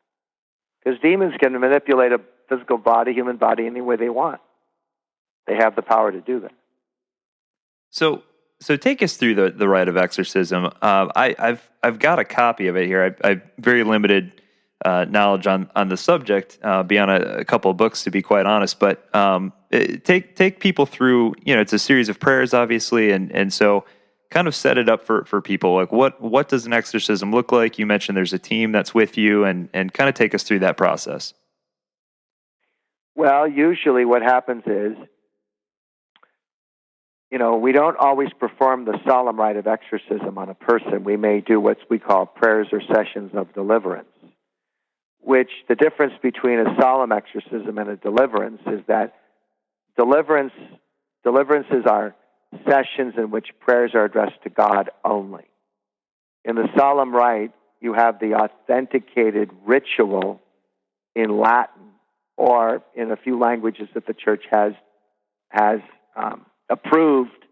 Because demons can manipulate a physical body, human body, any way they want. They have the power to do that. So take us through the rite of exorcism. I've got a copy of it here. I've very limited knowledge on the subject, beyond a couple of books, to be quite honest. But take people through. It's a series of prayers, obviously, and so kind of set it up for people. Like what does an exorcism look like? You mentioned there's a team that's with you, and kind of take us through that process. Well, usually what happens is, we don't always perform the solemn rite of exorcism on a person. We may do what we call prayers or sessions of deliverance, which the difference between a solemn exorcism and a deliverance is that deliverances are sessions in which prayers are addressed to God only. In the solemn rite, you have the authenticated ritual in Latin or in a few languages that the Church has approved,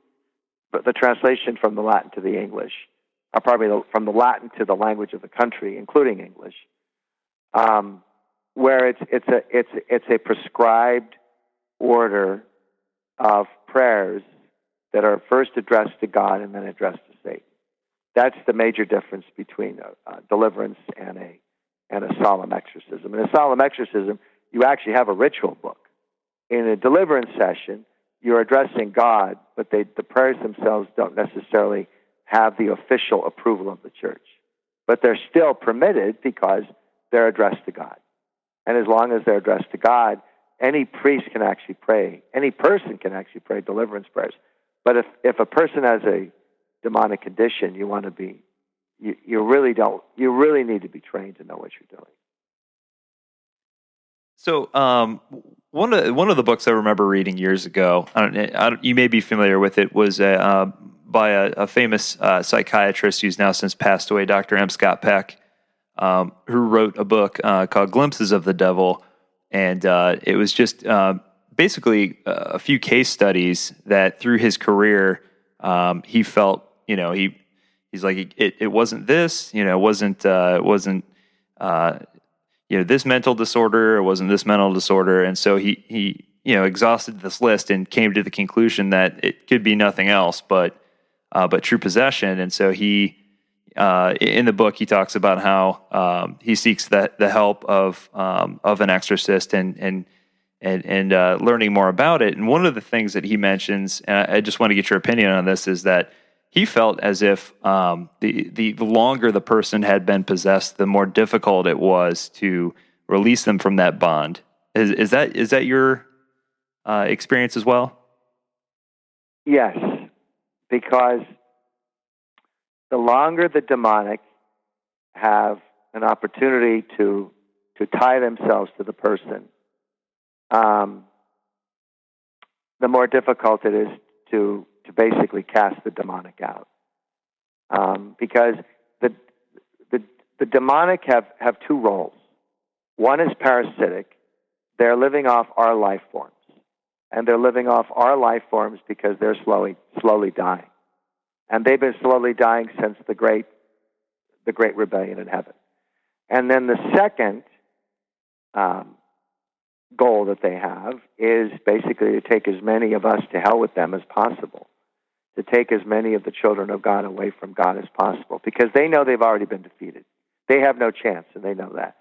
but the translation from the Latin to the English, or probably from the Latin to the language of the country, including English, where it's a prescribed order of prayers that are first addressed to God and then addressed to Satan. That's the major difference between a deliverance and a solemn exorcism. In a solemn exorcism, you actually have a ritual book. In a deliverance session, you're addressing God, but the prayers themselves don't necessarily have the official approval of the Church. But they're still permitted because they're addressed to God. And as long as they're addressed to God, any priest can actually pray. Any person can actually pray deliverance prayers. But if a person has a demonic condition, you really need to be trained to know what you're doing. So, one of the books I remember reading years ago, you may be familiar with it, was by a famous psychiatrist who's now since passed away, Dr. M. Scott Peck, who wrote a book called Glimpses of the Devil, and it was just basically a few case studies that through his career he felt, he's like it wasn't this, it wasn't this mental disorder, it wasn't this mental disorder. And so he exhausted this list and came to the conclusion that it could be nothing else but true possession. And so he, in the book, he talks about how he seeks the help of an exorcist and learning more about it. And one of the things that he mentions, and I just want to get your opinion on this, is that he felt as if the longer the person had been possessed, the more difficult it was to release them from that bond. Is that your experience as well? Yes, because the longer the demonic have an opportunity to tie themselves to the person, the more difficult it is to basically cast the demonic out, because the demonic have two roles. One is parasitic; they're living off our life forms, and they're living off our life forms because they're slowly dying, and they've been slowly dying since the great the great rebellion in heaven. And then the second goal that they have is basically to take as many of us to hell with them as possible, to take as many of the children of God away from God as possible, because they know they've already been defeated. They have no chance, and they know that.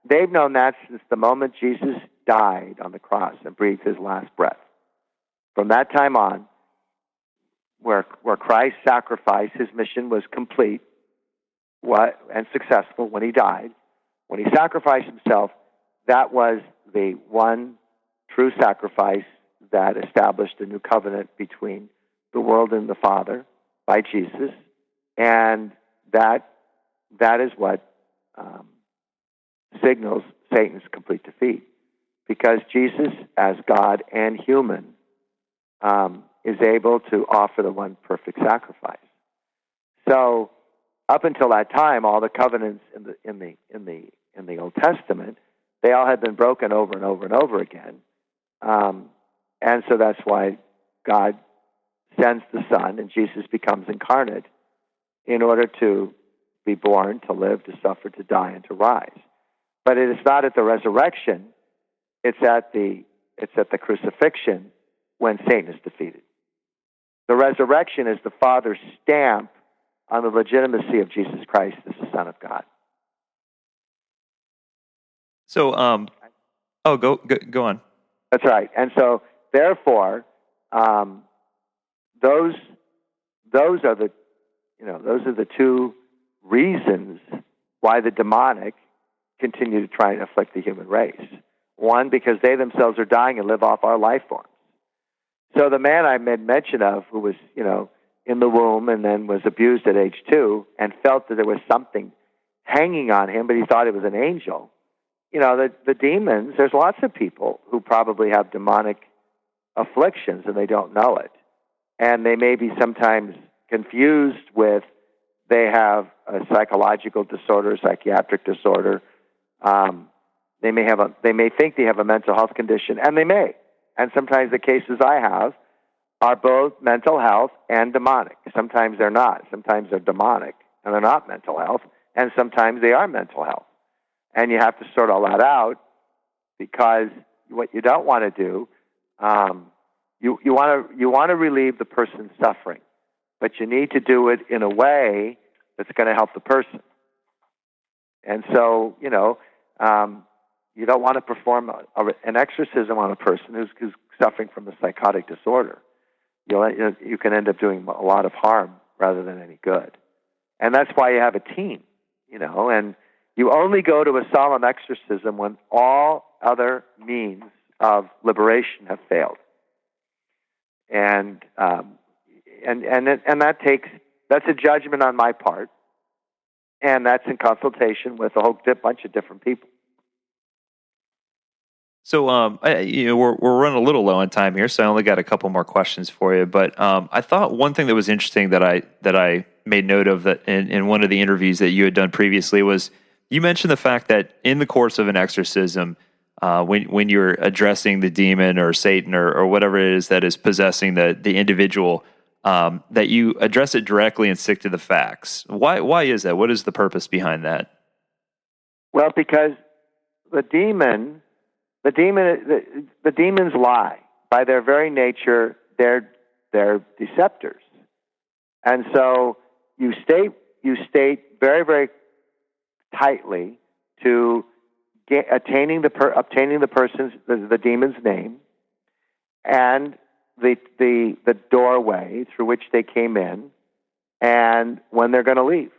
They've known that since the moment Jesus died on the cross and breathed his last breath. From that time on, where Christ's sacrifice, his mission was complete and successful when he died. When he sacrificed himself, that was the one true sacrifice that established a new covenant between the world and the Father by Jesus, and that is what signals Satan's complete defeat, because Jesus, as God and human, is able to offer the one perfect sacrifice. So, up until that time, all the covenants in the Old Testament, they all had been broken over and over and over again, and so that's why God sends the Son, and Jesus becomes incarnate in order to be born, to live, to suffer, to die, and to rise. But it is not at the resurrection; it's at the crucifixion when Satan is defeated. The resurrection is the Father's stamp on the legitimacy of Jesus Christ as the Son of God. So, go on. That's right. And so, therefore, those are the two reasons why the demonic continue to try and afflict the human race. One, because they themselves are dying and live off our life forms. So the man I made mention of, who was, in the womb and then was abused at age 2 and felt that there was something hanging on him, but he thought it was an angel. The demons, there's lots of people who probably have demonic afflictions and they don't know it. And they may be sometimes confused with they have a psychological disorder, psychiatric disorder. They may think they have a mental health condition, and they may. And sometimes the cases I have are both mental health and demonic. Sometimes they're not. Sometimes they're demonic and they're not mental health, and sometimes they are mental health. And you have to sort all that out, because what you don't want to do, you want to relieve the person's suffering, but you need to do it in a way that's going to help the person. And so, you don't want to perform an exorcism on a person who's suffering from a psychotic disorder. You can end up doing a lot of harm rather than any good. And that's why you have a team, and you only go to a solemn exorcism when all other means of liberation have failed. And that's a judgment on my part, and that's in consultation with a whole bunch of different people. So, we're running a little low on time here, so I only got a couple more questions for you. But I thought one thing that was interesting that I made note of that in one of the interviews that you had done previously was you mentioned the fact that in the course of an exorcism, when you're addressing the demon or Satan or whatever it is that is possessing the individual, that you address it directly and stick to the facts. Why is that? What is the purpose behind that? Well, because the demons lie. By their very nature, they're deceptors. And so you state very, very tightly to obtaining the person's the demon's name and the doorway through which they came in and when they're going to leave.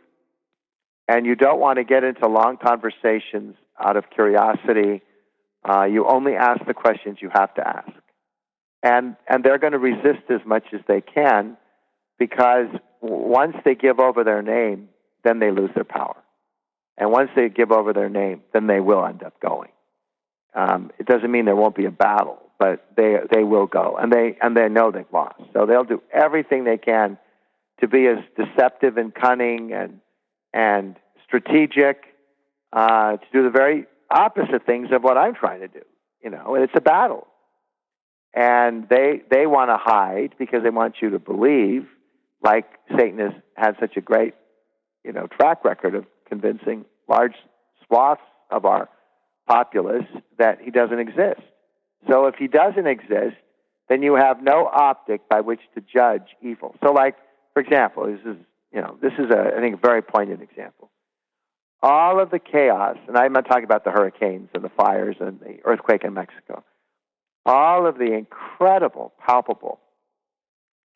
And you don't want to get into long conversations out of curiosity. You only ask the questions you have to ask. And they're going to resist as much as they can, because once they give over their name, then they lose their power. And once they give over their name, then they will end up going. It doesn't mean there won't be a battle, but they will go, and they know they've lost. So they'll do everything they can to be as deceptive and cunning and strategic, to do the very opposite things of what I'm trying to do. And it's a battle. And they want to hide because they want you to believe, like Satan has had such a great, track record of convincing large swaths of our populace that he doesn't exist. So if he doesn't exist, then you have no optic by which to judge evil. So, like, for example, this is I think a very poignant example. All of the chaos, and I'm not talking about the hurricanes and the fires and the earthquake in Mexico, all of the incredible, palpable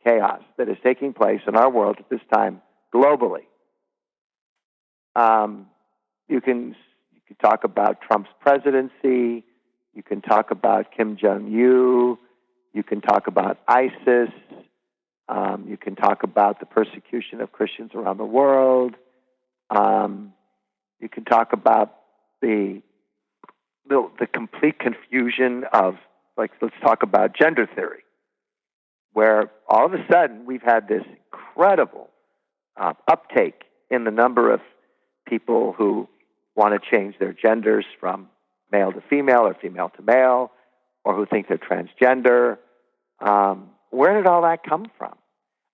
chaos that is taking place in our world at this time globally. You can talk about Trump's presidency. You can talk about Kim Jong-un. You can talk about ISIS. You can talk about the persecution of Christians around the world. You can talk about the complete confusion of, like, let's talk about gender theory, where all of a sudden we've had this incredible uptake in the number of people who want to change their genders from male to female or female to male, or who think they're transgender. Where did all that come from?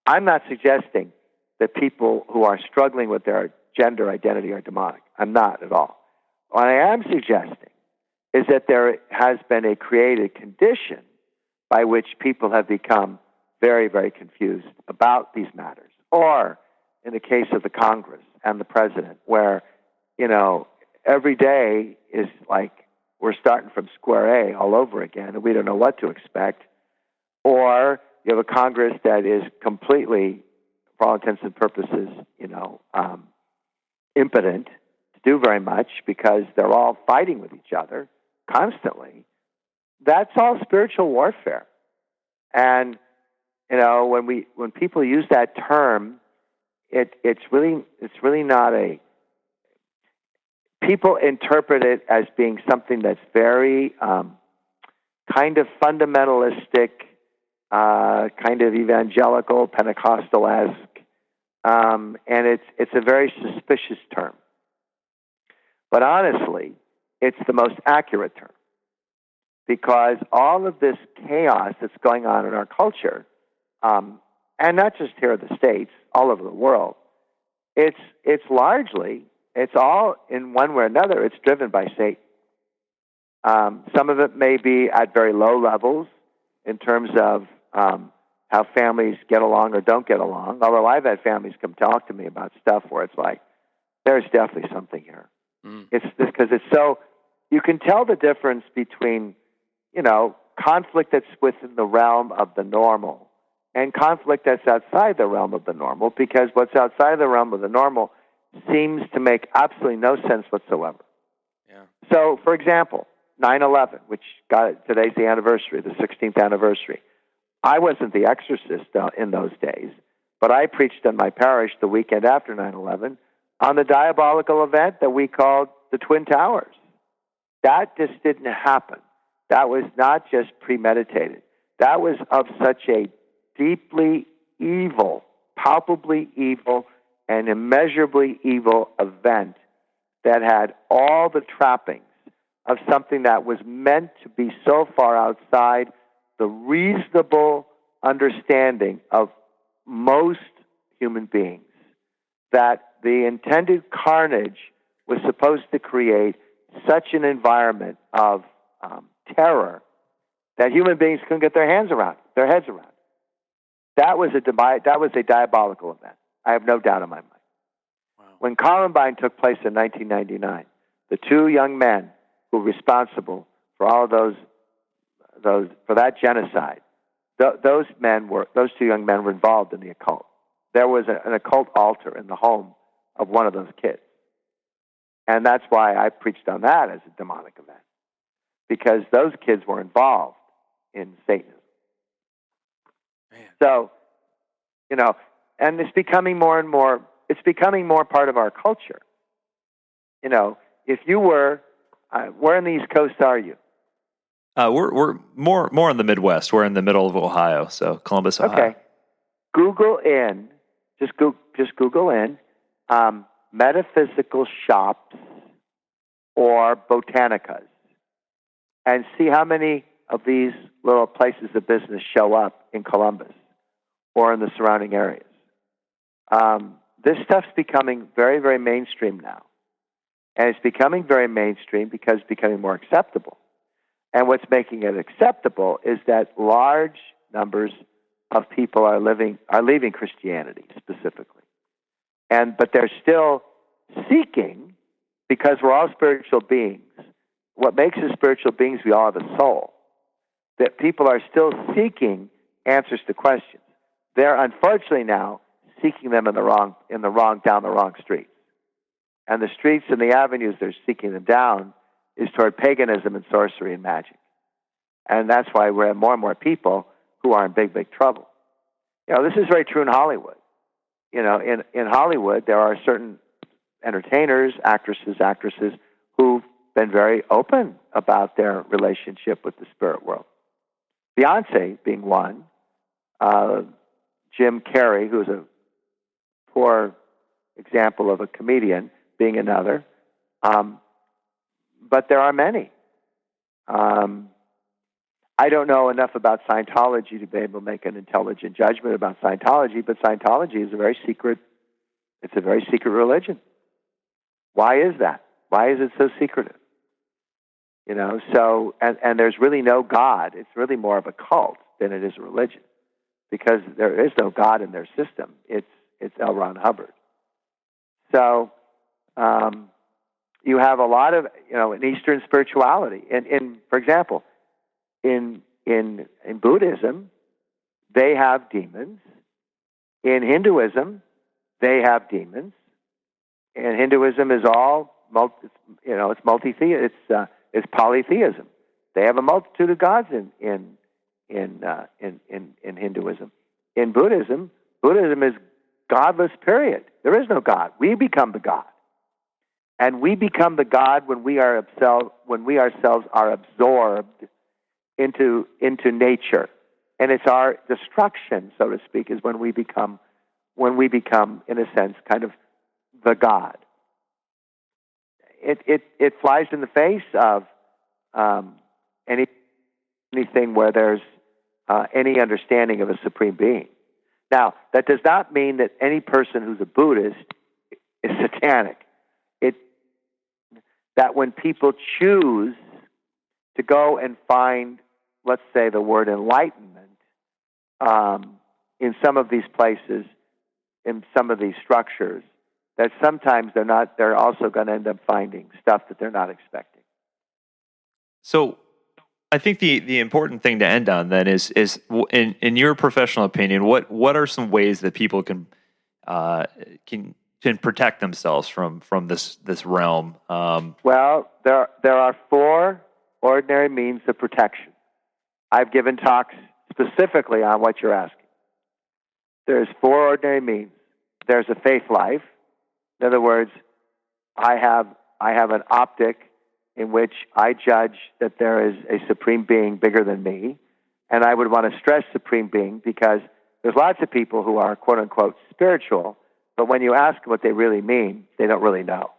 I'm not suggesting that people who are struggling with their gender identity are demonic. I'm not at all. What I am suggesting is that there has been a created condition by which people have become very, very confused about these matters. Or in the case of the Congress and the president, where, every day is like we're starting from square A all over again, and we don't know what to expect. Or you have a Congress that is completely, for all intents and purposes, impotent to do very much because they're all fighting with each other constantly. That's all spiritual warfare. And when people use that term, it's really not a. People interpret it as being something that's very kind of fundamentalistic, kind of evangelical, Pentecostal-esque, and it's a very suspicious term. But honestly, it's the most accurate term, because all of this chaos that's going on in our culture, and not just here in the States, all over the world, it's all, in one way or another, it's driven by Satan. Some of it may be at very low levels in terms of how families get along or don't get along, although I've had families come talk to me about stuff where it's like, there's definitely something here. It's because it's so, you can tell the difference between, conflict that's within the realm of the normal and conflict that's outside the realm of the normal, because what's outside the realm of the normal seems to make absolutely no sense whatsoever. Yeah. So, for example, 9/11, which today's the anniversary, the 16th anniversary. I wasn't the exorcist in those days, but I preached in my parish the weekend after 9/11 on the diabolical event that we called the Twin Towers. That just didn't happen. That was not just premeditated. That was of such a deeply evil, palpably evil, and immeasurably evil event that had all the trappings of something that was meant to be so far outside the reasonable understanding of most human beings that the intended carnage was supposed to create such an environment of terror that human beings couldn't get their heads around. That was a diabolical event. I have no doubt in my mind. Wow. When Columbine took place in 1999, the two young men who were responsible for all of those for that genocide, those two young men were involved in the occult. There was an occult altar in the home of one of those kids. And that's why I preached on that as a demonic event, because those kids were involved in Satanism. Man. So, and it's becoming more and more, it's becoming more part of our culture. If you were, where on the East Coast are you? We're more in the Midwest. We're in the middle of Ohio, so Columbus, Ohio. Okay. Just Google in metaphysical shops or botanicas and see how many of these little places of business show up in Columbus or in the surrounding areas. this stuff's becoming very, very mainstream now. And it's becoming very mainstream because it's becoming more acceptable. And what's making it acceptable is that large numbers of people are leaving Christianity specifically. But they're still seeking, because we're all spiritual beings. What makes us spiritual beings, we all have a soul. That people are still seeking answers to questions. They're unfortunately now seeking them down the wrong streets. And the streets and the avenues they're seeking them down is toward paganism and sorcery and magic. And that's why we have more and more people who are in big, big trouble. This is very true in Hollywood. In Hollywood, there are certain entertainers, actresses, who've been very open about their relationship with the spirit world. Beyonce being one, Jim Carrey, who's a poor example of a comedian, being another. But there are many. I don't know enough about Scientology to be able to make an intelligent judgment about Scientology, but Scientology is a very secret religion. Why is that? Why is it so secretive? And there's really no God. It's really more of a cult than it is a religion, because there is no God in their system. It's L. Ron Hubbard. So you have a lot of in Eastern spirituality. For example, in Buddhism, they have demons. In Hinduism, they have demons. And Hinduism is all it's polytheism. They have a multitude of gods in Hinduism. In Buddhism is godless, period. There is no God. We become the God. And we become the God when we ourselves are absorbed into nature. And it's our destruction, so to speak, is when we become, in a sense, kind of the God. It flies in the face of anything where there's any understanding of a supreme being. Now, that does not mean that any person who's a Buddhist is satanic. That when people choose to go and find, let's say, the word enlightenment in some of these places, in some of these structures, that sometimes they're also going to end up finding stuff that they're not expecting. So I think the important thing to end on then is in your professional opinion, what are some ways that people can protect themselves from this realm? Well, there are 4 ordinary means of protection. I've given talks specifically on what you're asking. There's 4 ordinary means. There's a faith life. In other words, I have an optic in which I judge that there is a supreme being bigger than me, and I would want to stress supreme being because there's lots of people who are quote-unquote spiritual, but when you ask what they really mean, they don't really know.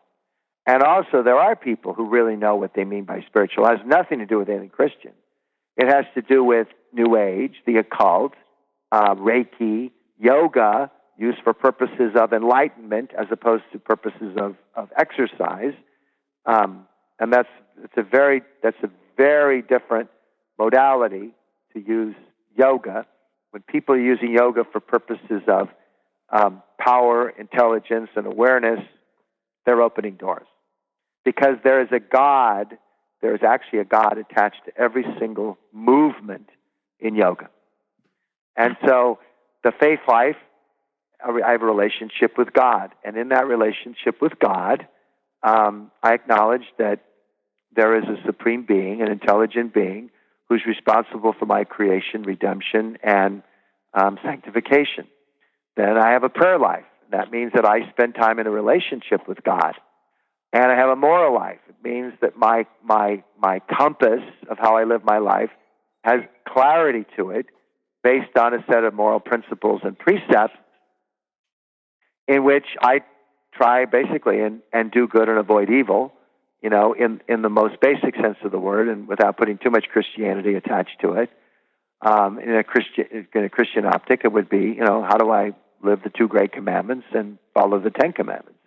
And also, there are people who really know what they mean by spiritual. It has nothing to do with anything Christian. It has to do with New Age, the occult, Reiki, yoga, used for purposes of enlightenment as opposed to purposes of exercise. And that's a very different modality to use yoga. When people are using yoga for purposes of power, intelligence, and awareness, they're opening doors. Because there is actually a God attached to every single movement in yoga. And so the faith life, I have a relationship with God. And in that relationship with God, I acknowledge that there is a supreme being, an intelligent being, who's responsible for my creation, redemption, and sanctification. Then I have a prayer life. That means that I spend time in a relationship with God. And I have a moral life. It means that my compass of how I live my life has clarity to it based on a set of moral principles and precepts in which I try basically and do good and avoid evil, in the most basic sense of the word and without putting too much Christianity attached to it. In a Christian optic, it would be, how do I live the 2 great commandments and follow the Ten Commandments.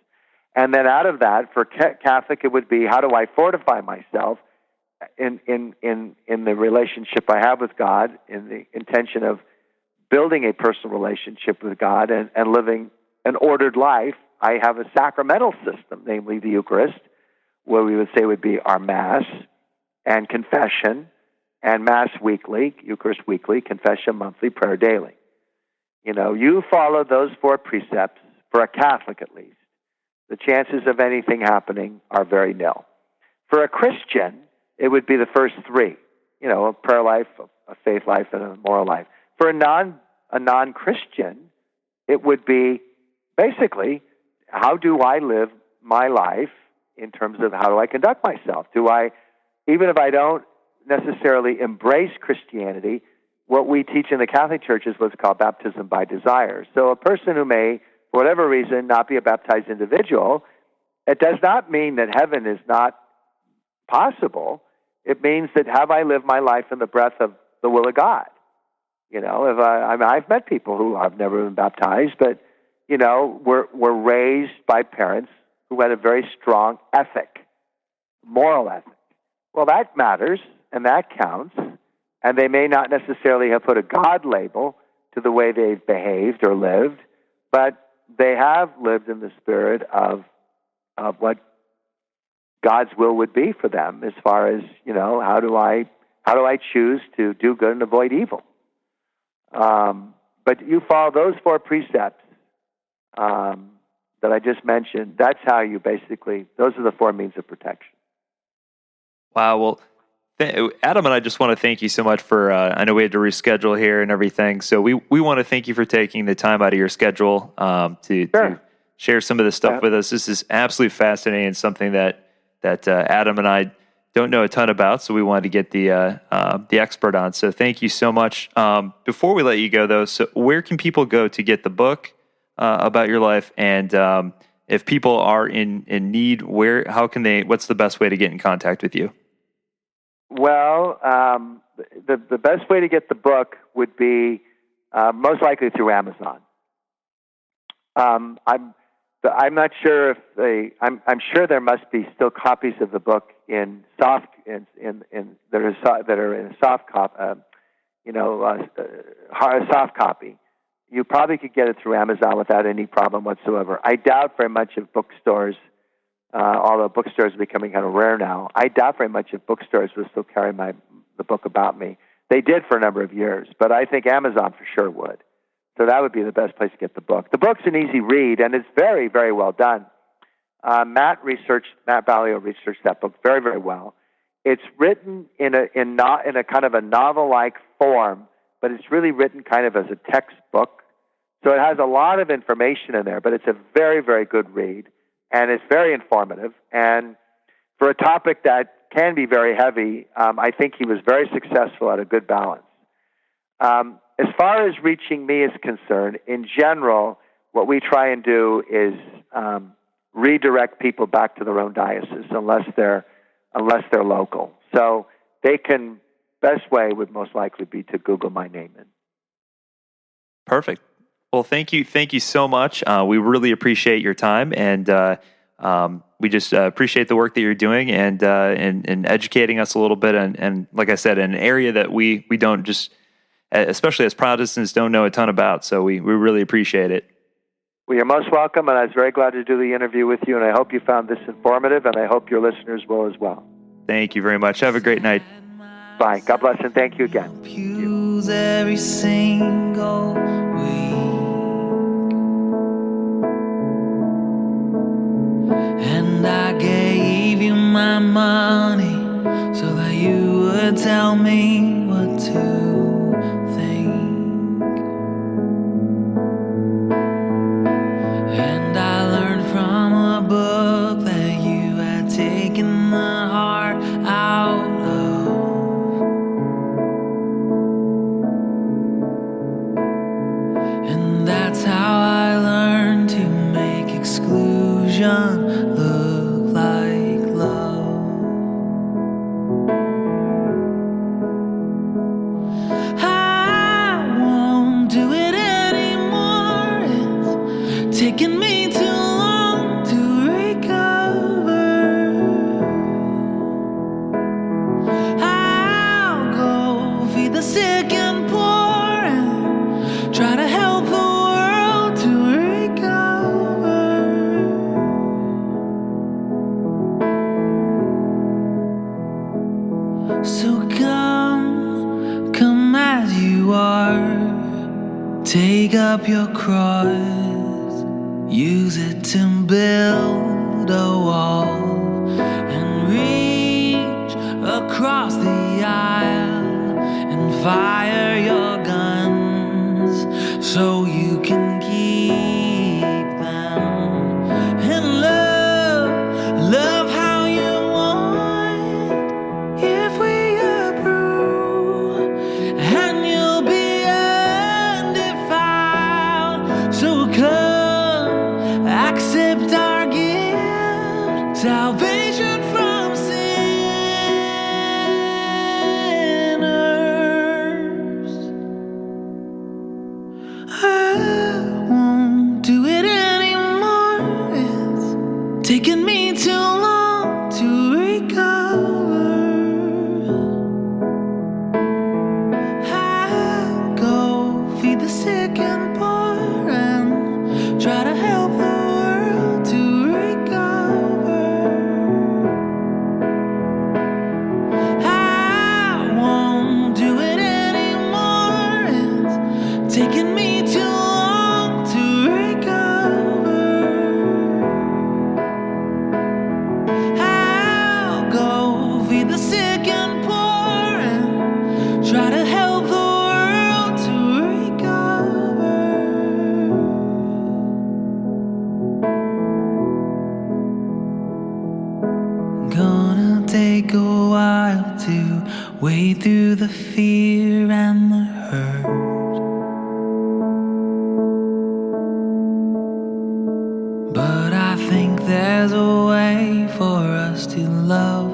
And then out of that, for Catholic, it would be, how do I fortify myself in the relationship I have with God, in the intention of building a personal relationship with God and living an ordered life. I have a sacramental system, namely the Eucharist, where we would say would be our Mass and confession, and Mass weekly, Eucharist weekly, confession monthly, prayer daily. You follow those 4 precepts, for a Catholic at least, the chances of anything happening are very nil. For a Christian, it would be the first 3, a prayer life, a faith life, and a moral life. For a non-Christian, it would be basically, how do I live my life in terms of how do I conduct myself? Even if I don't necessarily embrace Christianity, what we teach in the Catholic Church is what's called baptism by desire. So a person who may, for whatever reason, not be a baptized individual, it does not mean that heaven is not possible. It means that have I lived my life in the breath of the will of God? I've met people who have never been baptized, but were raised by parents who had a very strong ethic, moral ethic. Well, that matters, and that counts, and they may not necessarily have put a God label to the way they've behaved or lived, but they have lived in the spirit of what God's will would be for them, as far as, how do I choose to do good and avoid evil? But you follow those 4 precepts that I just mentioned. That's how you those are the 4 means of protection. Wow. Well, Adam and I just want to thank you so much for, I know we had to reschedule here and everything. So we want to thank you for taking the time out of your schedule to share some of this stuff with us. This is absolutely fascinating, something that Adam and I don't know a ton about. So we wanted to get the expert on. So thank you so much. Before we let you go though, so where can people go to get the book about your life? And if people are in need, what's the best way to get in contact with you? Well, the best way to get the book would be most likely through Amazon. I'm not sure if I'm sure there must be still copies of the book in soft that are in a soft soft copy. You probably could get it through Amazon without any problem whatsoever. I doubt very much if bookstores, although bookstores are becoming kind of rare now, I doubt very much if bookstores will still carry the book about me. They did for a number of years, but I think Amazon for sure would. So that would be the best place to get the book. The book's an easy read, and it's very, very well done. Matt Ballio researched that book very, very well. It's written in a kind of a novel-like form, but it's really written kind of as a textbook. So it has a lot of information in there, but it's a very, very good read, and it's very informative. And for a topic that can be very heavy, I think he was very successful at a good balance. As far as reaching me is concerned, in general, what we try and do is redirect people back to their own diocese, unless they're local. So best way would most likely be to Google my name in. Perfect. Well, thank you so much. We really appreciate your time, and we just appreciate the work that you're doing and educating us a little bit. And like I said, in an area that we don't just, especially as Protestants, don't know a ton about. So we really appreciate it. Well, you're most welcome, and I was very glad to do the interview with you, and I hope you found this informative, and I hope your listeners will as well. Thank you very much. Have a great night. Bye. God bless, and thank you again. Pews every single week, and I gave you my money so that you would tell me what to think. And I learned from a book that you had taken the heart out of. And that's how I learned to make exclusion look like love. I won't do it anymore. It's taking me to So come as you are. Take up your cross, use it to build a wall, and reach across the aisle and fire your guns so you can keep them. And love how you want if we approve, and you'll be undefiled. So come, accept our gift, salvation from sinners. I won't do it anymore. It's taken me too long to recover. I'll go feed the sick and poor and try to help the world to recover. I won't do it anymore. It's taken me too long to recover. I'll go feed the sick and poor and try to help the world to recover. Gonna take a while to wade through the fear and the hurt. But I think there's a way for us to love